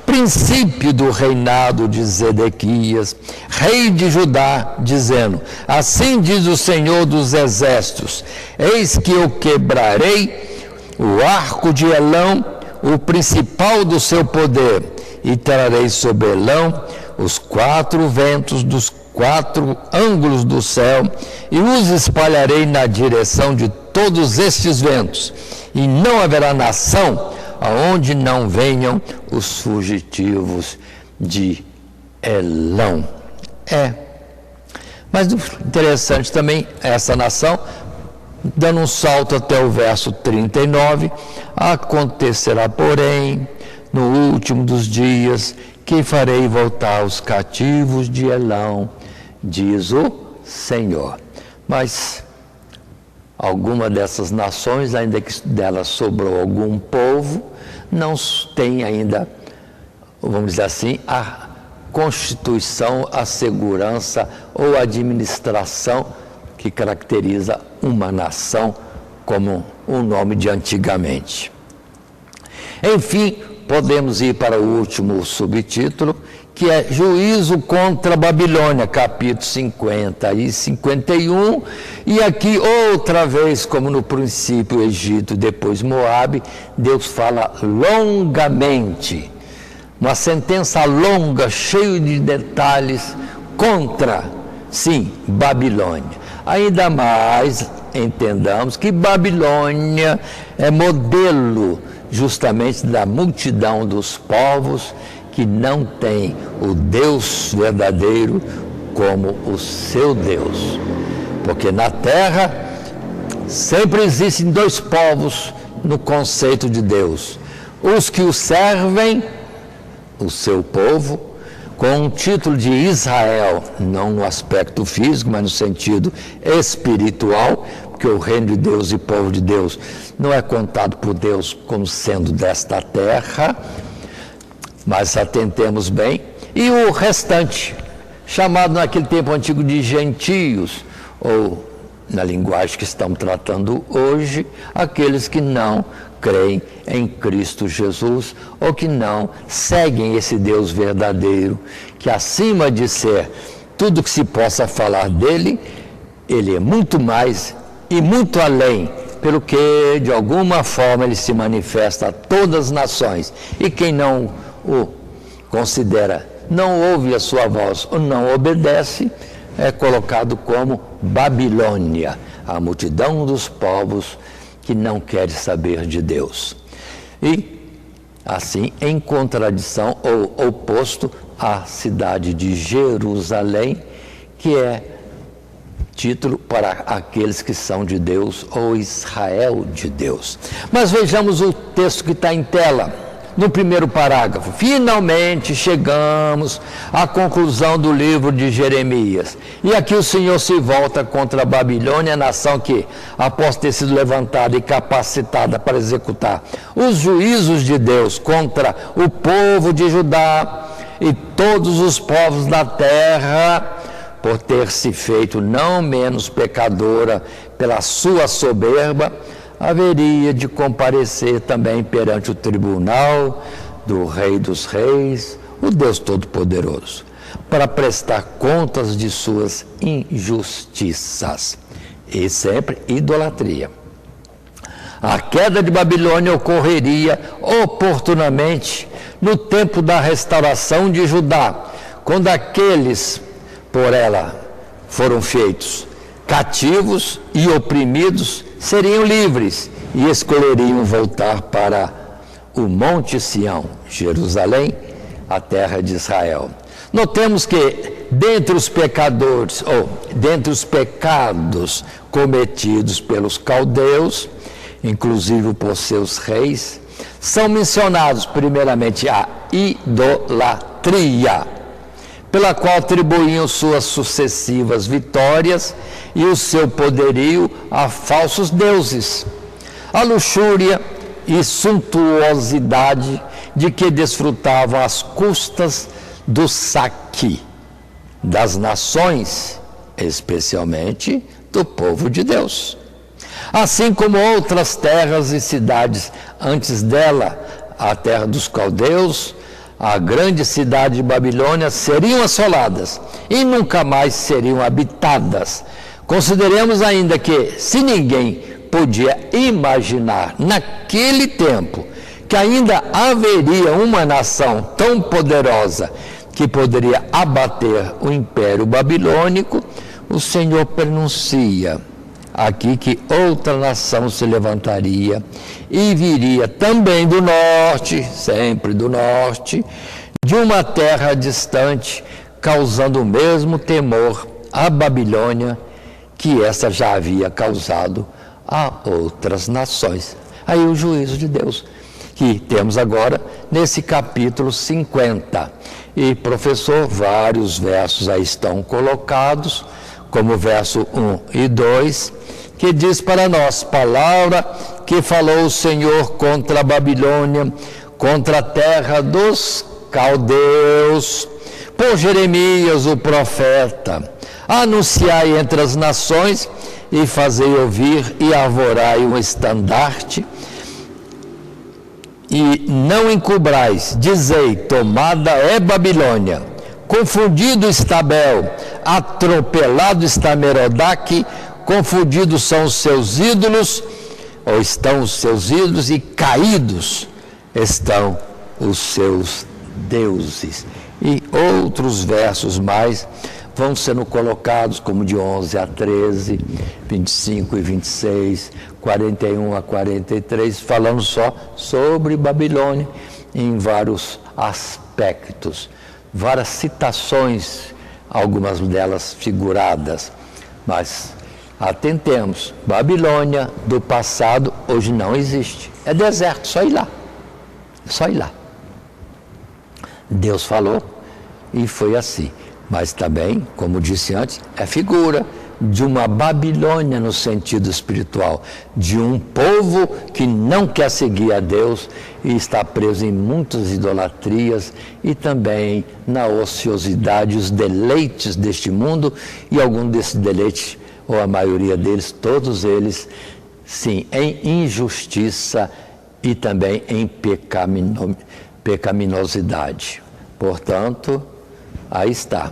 princípio do reinado de Zedequias, rei de Judá, dizendo, assim diz o Senhor dos exércitos, eis que eu quebrarei o arco de Elão, o principal do seu poder, e trarei sobre Elão os 4 ventos dos 4 ângulos do céu, e os espalharei na direção de todos estes ventos, e não haverá nação aonde não venham os fugitivos de Elão. Mas interessante também essa nação, dando um salto até o verso 39, acontecerá, porém, no último dos dias, que farei voltar os cativos de Elão, diz o Senhor. Mas alguma dessas nações, ainda que delas sobrou algum povo, não tem ainda, vamos dizer assim, a constituição, a segurança ou a administração que caracteriza uma nação como o nome de antigamente. Enfim, podemos ir para o último subtítulo, que é Juízo contra a Babilônia, capítulo 50 e 51, e aqui outra vez, como no princípio Egito, depois Moabe, Deus fala longamente, uma sentença longa, cheia de detalhes, contra, sim, Babilônia. Ainda mais entendamos que Babilônia é modelo justamente da multidão dos povos que não tem o Deus verdadeiro como o seu Deus. Porque na terra sempre existem 2 povos no conceito de Deus. Os que o servem, o seu povo, com o título de Israel, não no aspecto físico, mas no sentido espiritual, porque o reino de Deus e povo de Deus não é contado por Deus como sendo desta terra, mas atentemos bem, e o restante, chamado naquele tempo antigo de gentios, ou na linguagem que estamos tratando hoje, aqueles que não creem em Cristo Jesus, ou que não seguem esse Deus verdadeiro, que acima de ser tudo que se possa falar dele, ele é muito mais e muito além, pelo que de alguma forma ele se manifesta a todas as nações, e quem não o considera, não ouve a sua voz ou não obedece, é colocado como Babilônia, a multidão dos povos que não quer saber de Deus. E assim, em contradição ou oposto à cidade de Jerusalém, que é título para aqueles que são de Deus, ou Israel de Deus. Mas vejamos o texto que está em tela, no primeiro parágrafo. Finalmente chegamos à conclusão do livro de Jeremias. E aqui o Senhor se volta contra a Babilônia, a nação que, após ter sido levantada e capacitada para executar os juízos de Deus contra o povo de Judá e todos os povos da terra, por ter se feito não menos pecadora pela sua soberba, haveria de comparecer também perante o tribunal do Rei dos Reis, o Deus Todo-Poderoso, para prestar contas de suas injustiças e sempre idolatria. A queda de Babilônia ocorreria oportunamente no tempo da restauração de Judá, quando aqueles por ela foram feitos cativos e oprimidos seriam livres e escolheriam voltar para o Monte Sião, Jerusalém, a terra de Israel. Notemos que dentre os pecadores, ou dentre os pecados cometidos pelos caldeus, inclusive por seus reis, são mencionados primeiramente a idolatria, pela qual atribuíam suas sucessivas vitórias e o seu poderio a falsos deuses, a luxúria e suntuosidade de que desfrutavam às custas do saque das nações, especialmente do povo de Deus. Assim como outras terras e cidades antes dela, a terra dos caldeus, a grande cidade de Babilônia, seriam assoladas e nunca mais seriam habitadas. Consideremos ainda que, se ninguém podia imaginar naquele tempo que ainda haveria uma nação tão poderosa que poderia abater o Império Babilônico, o Senhor pronuncia aqui que outra nação se levantaria e viria também do norte, sempre do norte, de uma terra distante, causando o mesmo temor à Babilônia que essa já havia causado a outras nações. Aí o juízo de Deus, que temos agora nesse capítulo 50. E, professor, vários versos aí estão colocados, como o verso 1 e 2, que diz para nós: palavra que falou o Senhor contra a Babilônia, contra a terra dos caldeus, por Jeremias o profeta. Anunciai entre as nações e fazei ouvir e arvorai um estandarte, e não encubrais, dizei: tomada é Babilônia, confundido está Bel, atropelado está Merodach, confundidos são os seus ídolos, ou estão os seus ídolos, e caídos estão os seus deuses. E outros versos mais vão sendo colocados, como de 11 a 13, 25 e 26, 41 a 43, falando só sobre Babilônia em vários aspectos, várias citações, algumas delas figuradas, mas atentemos, Babilônia do passado hoje não existe, é deserto, só ir lá, só ir lá. Deus falou e foi assim. Mas também, como disse antes, é figura, de uma Babilônia no sentido espiritual, de um povo que não quer seguir a Deus e está preso em muitas idolatrias e também na ociosidade, os deleites deste mundo, e algum desses deleites, ou a maioria deles, todos eles, sim, em injustiça e também em pecaminosidade. Portanto, aí está.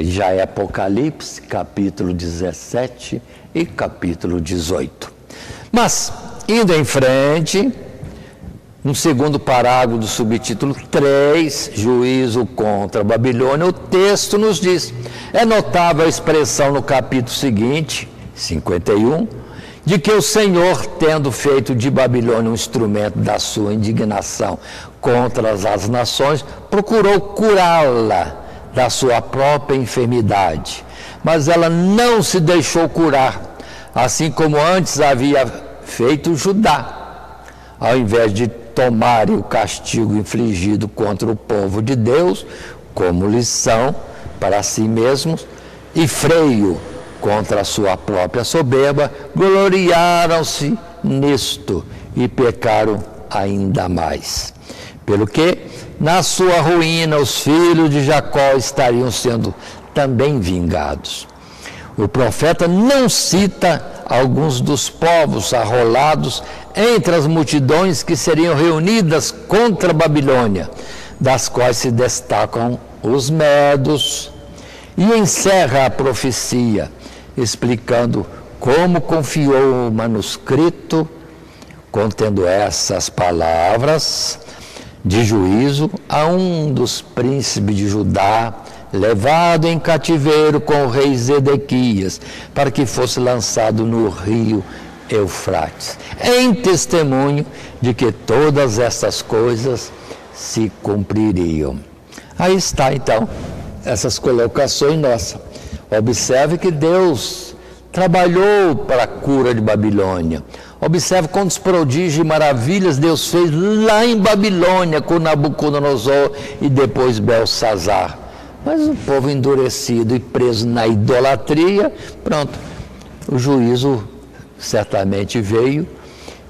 Já é Apocalipse, capítulo 17 e capítulo 18. Mas, indo em frente, no segundo parágrafo do subtítulo 3, juízo contra a Babilônia, o texto nos diz, é notável a expressão no capítulo seguinte, 51, de que o Senhor, tendo feito de Babilônia um instrumento da sua indignação contra as nações, procurou curá-la da sua própria enfermidade, mas ela não se deixou curar, assim como antes havia feito Judá. Ao invés de tomarem o castigo infligido contra o povo de Deus como lição para si mesmos e freio contra a sua própria soberba, gloriaram-se nisto e pecaram ainda mais. Pelo que, na sua ruína, os filhos de Jacó estariam sendo também vingados. O profeta não cita alguns dos povos arrolados entre as multidões que seriam reunidas contra a Babilônia, das quais se destacam os medos, e encerra a profecia, explicando como confiou o manuscrito contendo essas palavras de juízo a um dos príncipes de Judá, levado em cativeiro com o rei Zedequias, para que fosse lançado no rio Eufrates, em testemunho de que todas essas coisas se cumpririam. Aí está, então, essas colocações nossas. Observe que Deus trabalhou para a cura de Babilônia. Observe quantos prodígios e maravilhas Deus fez lá em Babilônia com Nabucodonosor e depois Belsazar. Mas o povo endurecido e preso na idolatria, pronto, o juízo certamente veio,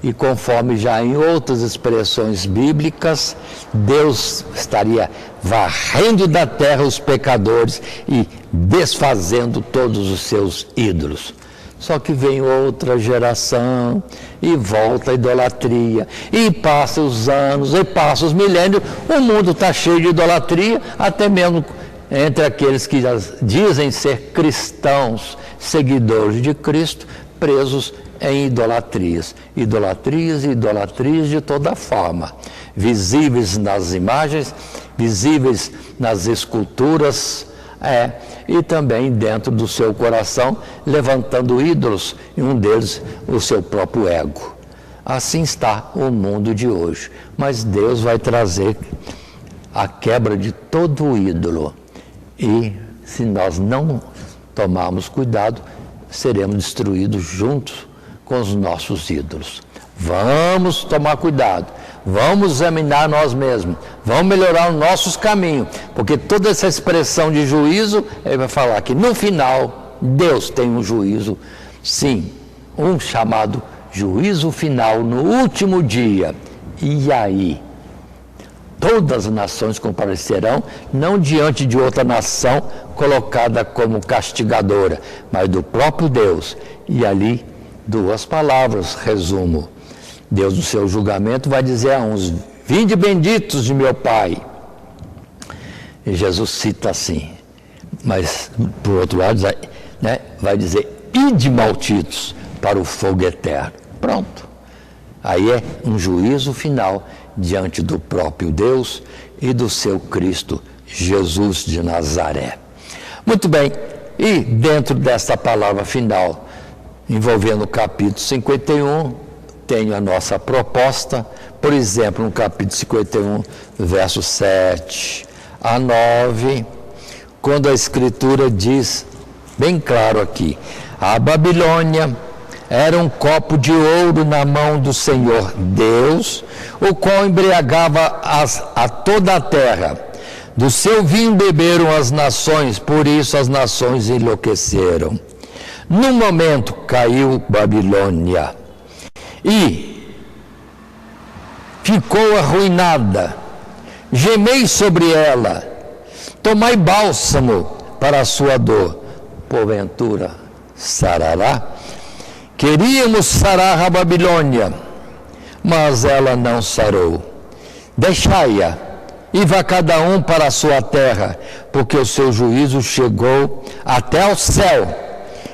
e conforme já em outras expressões bíblicas, Deus estaria varrendo da terra os pecadores e desfazendo todos os seus ídolos. Só que vem outra geração e volta a idolatria, e passa os anos, e passa os milênios, o mundo está cheio de idolatria, até mesmo entre aqueles que dizem ser cristãos, seguidores de Cristo, presos em idolatrias e idolatrias de toda forma, visíveis nas imagens, visíveis nas esculturas, e também dentro do seu coração, levantando ídolos, e um deles o seu próprio ego. Assim está o mundo de hoje, mas Deus vai trazer a quebra de todo o ídolo, e se nós não tomarmos cuidado, seremos destruídos juntos com os nossos ídolos. Vamos tomar cuidado, vamos examinar nós mesmos, vamos melhorar os nossos caminhos, porque toda essa expressão de juízo, ele vai falar que no final, Deus tem um juízo, sim, um chamado juízo final no último dia. E aí? Todas as nações comparecerão, não diante de outra nação colocada como castigadora, mas do próprio Deus. E ali, duas palavras, resumo. Deus, no seu julgamento, vai dizer a uns: vinde benditos de meu Pai. E Jesus cita assim, mas, por outro lado, vai dizer: ide malditos para o fogo eterno. Pronto. Aí é um juízo final diante do próprio Deus e do seu Cristo, Jesus de Nazaré. Muito bem, e dentro desta palavra final, envolvendo o capítulo 51, tenho a nossa proposta, por exemplo, no capítulo 51, versos 7 a 9, quando a Escritura diz, bem claro aqui, a Babilônia era um copo de ouro na mão do Senhor Deus, o qual embriagava a toda a terra. Do seu vinho beberam as nações, por isso as nações enlouqueceram. No momento caiu Babilônia e ficou arruinada. Gemei sobre ela, tomai bálsamo para a sua dor, porventura sarará? Queríamos sarar a Babilônia, mas ela não sarou. Deixai-a e vá cada um para a sua terra, porque o seu juízo chegou até ao céu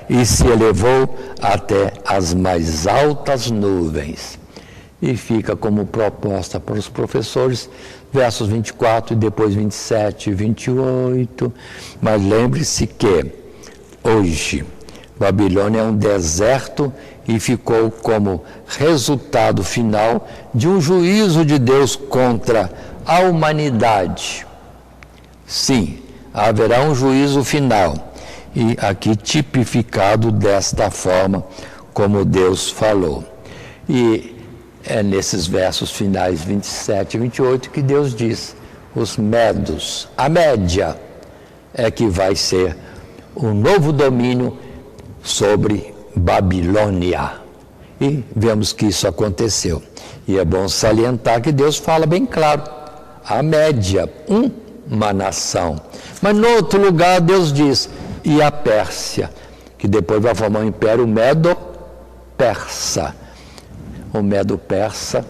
e se elevou até as mais altas nuvens. E fica como proposta para os professores, versos 24 e depois 27 e 28. Mas lembre-se que hoje Babilônia é um deserto e ficou como resultado final de um juízo de Deus contra a humanidade. Sim, haverá um juízo final, e aqui tipificado desta forma, como Deus falou. E é nesses versos finais 27 e 28 que Deus diz: os medos, a média, é que vai ser um novo domínio sobre Babilônia. E vemos que isso aconteceu. E é bom salientar que Deus fala bem claro: a média, uma nação. Mas no outro lugar Deus diz: e a Pérsia, que depois vai formar o Império Medo-Persa. O Medo-Persa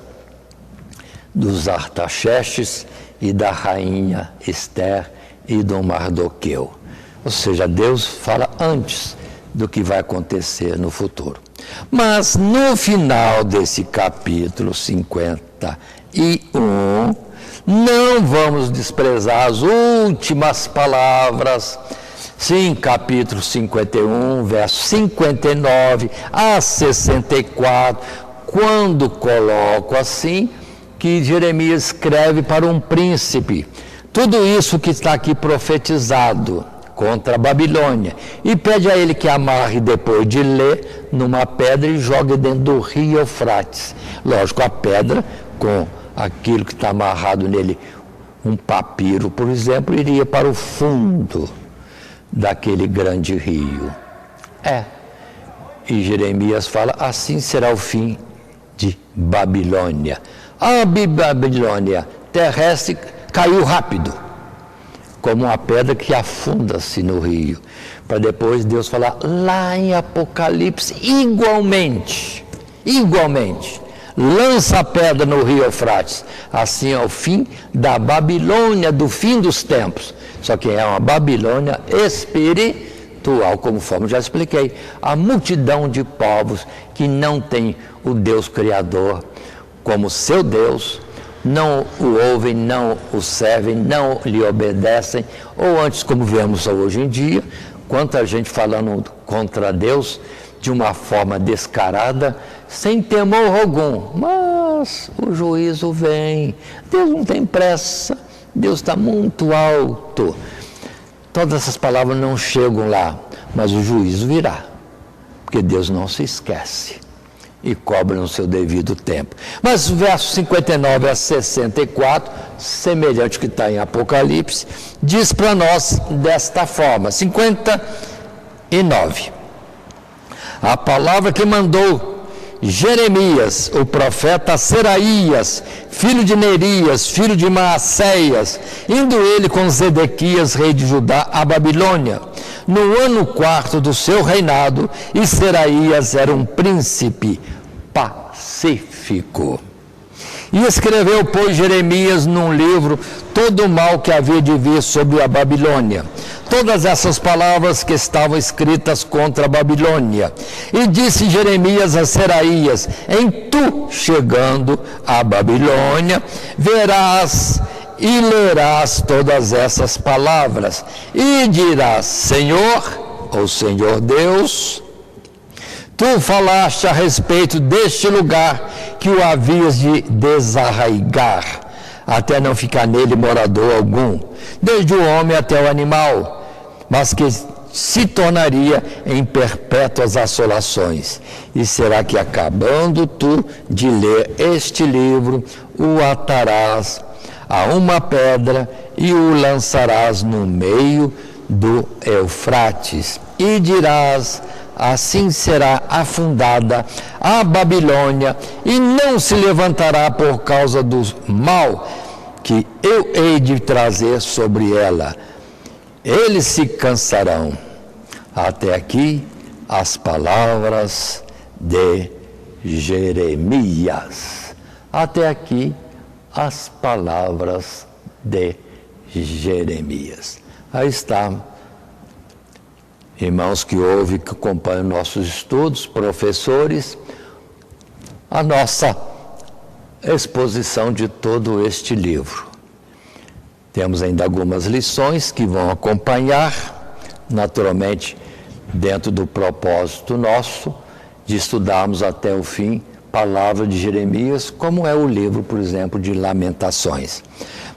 dos Artaxerxes e da rainha Ester e do Mardoqueu. Ou seja, Deus fala antes do que vai acontecer no futuro. Mas no final desse capítulo 51, não vamos desprezar as últimas palavras. Sim, capítulo 51, verso 59 a 64, quando coloco assim, que Jeremias escreve para um príncipe. Tudo isso que está aqui profetizado contra a Babilônia. E pede a ele que amarre, depois de ler, numa pedra e jogue dentro do rio Eufrates. Lógico, a pedra, com aquilo que está amarrado nele, um papiro, por exemplo, iria para o fundo daquele grande rio. E Jeremias fala: assim será o fim de Babilônia. A Babilônia terrestre caiu rápido, como uma pedra que afunda-se no rio, para depois Deus falar lá em Apocalipse, igualmente, lança a pedra no rio Eufrates. Assim é o fim da Babilônia, do fim dos tempos. Só que é uma Babilônia espiritual, conforme já expliquei. A multidão de povos que não tem o Deus Criador como seu Deus, não o ouvem, não o servem, não lhe obedecem, ou antes, como vemos hoje em dia, quanta gente falando contra Deus de uma forma descarada, sem temor algum. Mas o juízo vem, Deus não tem pressa, Deus está muito alto. Todas essas palavras não chegam lá, mas o juízo virá, porque Deus não se esquece e cobra no seu devido tempo. Mas o verso 59 a 64, semelhante ao que está em Apocalipse, diz para nós desta forma: 59. A palavra que mandou Jeremias, o profeta, a Seraías, filho de Nerias, filho de Maacéias, indo ele com Zedequias, rei de Judá, a Babilônia, no ano 4º do seu reinado, e Seraías era um príncipe pacífico. E escreveu, pois, Jeremias num livro todo o mal que havia de vir sobre a Babilônia, todas essas palavras que estavam escritas contra a Babilônia. E disse Jeremias a Seraías: em tu, chegando à Babilônia, verás e lerás todas essas palavras, e dirás: Senhor, ou Senhor Deus, tu falaste a respeito deste lugar, que o havias de desarraigar, até não ficar nele morador algum, desde o homem até o animal, mas que se tornaria em perpétuas assolações. E será que, acabando tu de ler este livro, o atarás a uma pedra e o lançarás no meio do Eufrates, e dirás assim será afundada a Babilônia, e não se levantará por causa do mal que eu hei de trazer sobre ela. Eles se cansarão. Até aqui as palavras de Jeremias. Até aqui as palavras de Jeremias. Aí está, irmãos que ouvem, que acompanham nossos estudos, professores, a nossa exposição de todo este livro. Temos ainda algumas lições que vão acompanhar, naturalmente, dentro do propósito nosso, de estudarmos até o fim palavra de Jeremias, como é o livro, por exemplo, de Lamentações.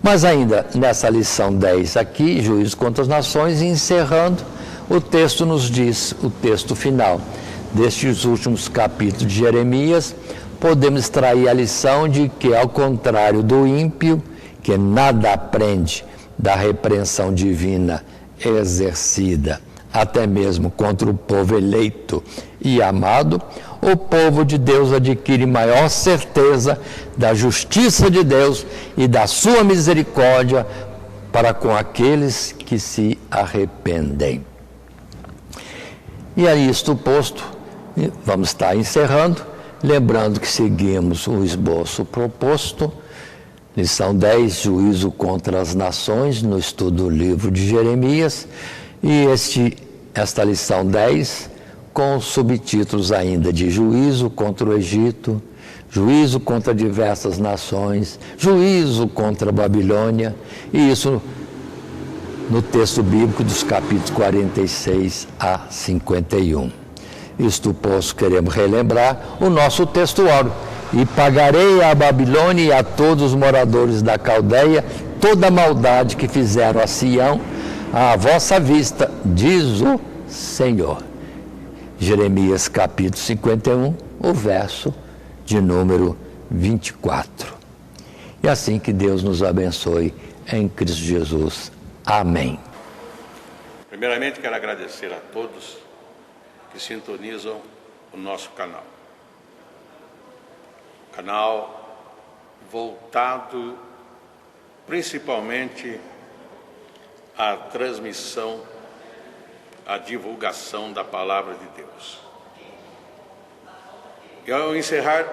Mas ainda nessa lição 10 aqui, Juízo contra as Nações, e encerrando, o texto nos diz, o texto final destes últimos capítulos de Jeremias, podemos extrair a lição de que, ao contrário do ímpio, que nada aprende da repreensão divina exercida, até mesmo contra o povo eleito e amado, o povo de Deus adquire maior certeza da justiça de Deus e da sua misericórdia para com aqueles que se arrependem. E é isto posto, vamos estar encerrando, lembrando que seguimos o esboço proposto, lição 10, Juízo contra as Nações, no estudo do livro de Jeremias, e esta lição 10, com subtítulos ainda de Juízo contra o Egito, Juízo contra diversas nações, Juízo contra a Babilônia, e isso no texto bíblico dos capítulos 46 a 51. Isto posto, queremos relembrar o nosso textuário. E pagarei à Babilônia e a todos os moradores da Caldeia toda a maldade que fizeram a Sião à vossa vista, diz o Senhor. Jeremias capítulo 51, o verso de número 24. E assim que Deus nos abençoe em Cristo Jesus. Amém. Primeiramente, quero agradecer a todos que sintonizam o nosso canal. Canal voltado principalmente à transmissão, à divulgação da Palavra de Deus. E ao encerrar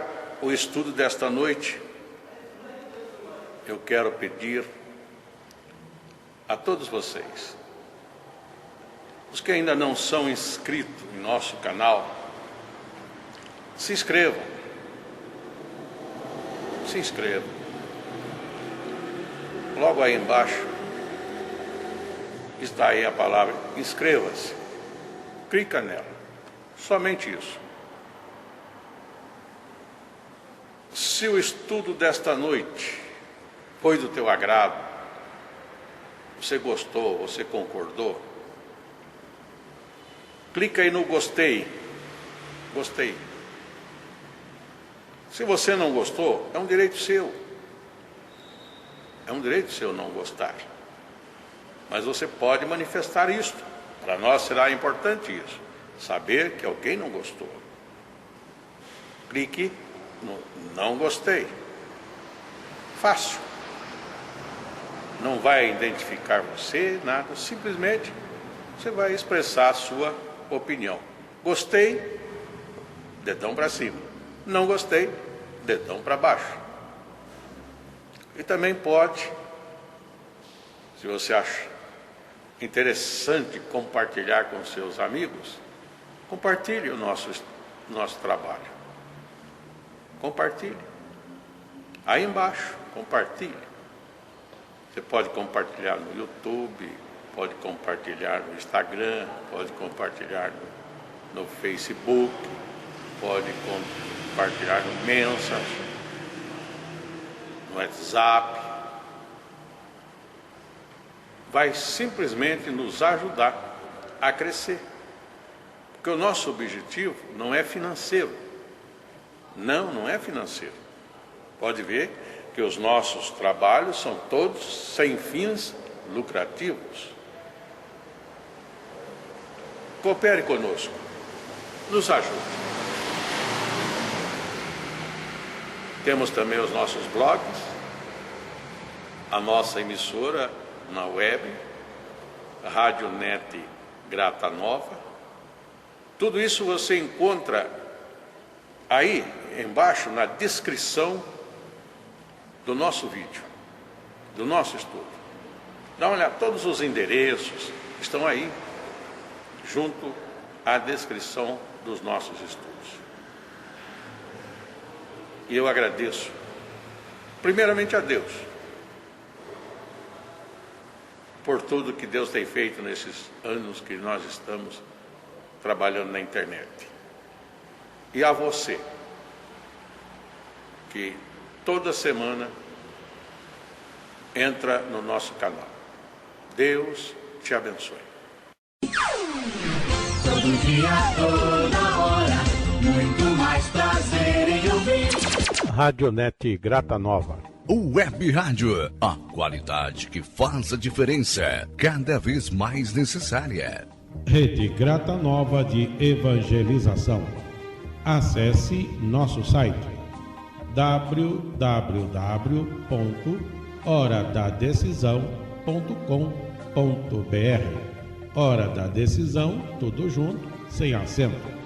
o estudo desta noite, eu quero pedir a todos vocês, os que ainda não são inscritos em nosso canal, se inscrevam. Se inscrevam. Logo aí embaixo está aí a palavra inscreva-se. Clica nela. Somente isso. Se o estudo desta noite foi do teu agrado, você gostou, você concordou, clica aí no gostei. Gostei. Se você não gostou, é um direito seu. É um direito seu não gostar. Mas você pode manifestar isto. Para nós será importante isso. Saber que alguém não gostou. Clique no não gostei. Fácil. Não vai identificar você, nada. Simplesmente você vai expressar a sua opinião. Gostei, dedão para cima. Não gostei, dedão para baixo. E também pode, se você acha interessante compartilhar com seus amigos, compartilhe o nosso trabalho. Compartilhe. Aí embaixo, compartilhe. Você pode compartilhar no YouTube, pode compartilhar no Instagram, pode compartilhar no Facebook, pode compartilhar no Messenger, no WhatsApp. Vai simplesmente nos ajudar a crescer. Porque o nosso objetivo não é financeiro. Não é financeiro. Pode ver que os nossos trabalhos são todos sem fins lucrativos. Coopere conosco. nos ajude. Temos também os nossos blogs, a nossa emissora na web, a Rádio Net Grata Nova. Tudo isso você encontra aí embaixo na descrição do nosso vídeo, do nosso estudo. Dá uma olhada, todos os endereços estão aí, junto à descrição dos nossos estudos. E eu agradeço, primeiramente a Deus, por tudo que Deus tem feito nesses anos que nós estamos trabalhando na internet. E a você, que toda semana entra no nosso canal. Deus te abençoe. Todo dia, toda hora, muito mais prazer em ouvir. Radionet Grata Nova. Web Rádio, a qualidade que faz a diferença, cada vez mais necessária. Rede Grata Nova de Evangelização. Acesse nosso site www.horadadecisão.com.br. Hora da Decisão, tudo junto, sem acento.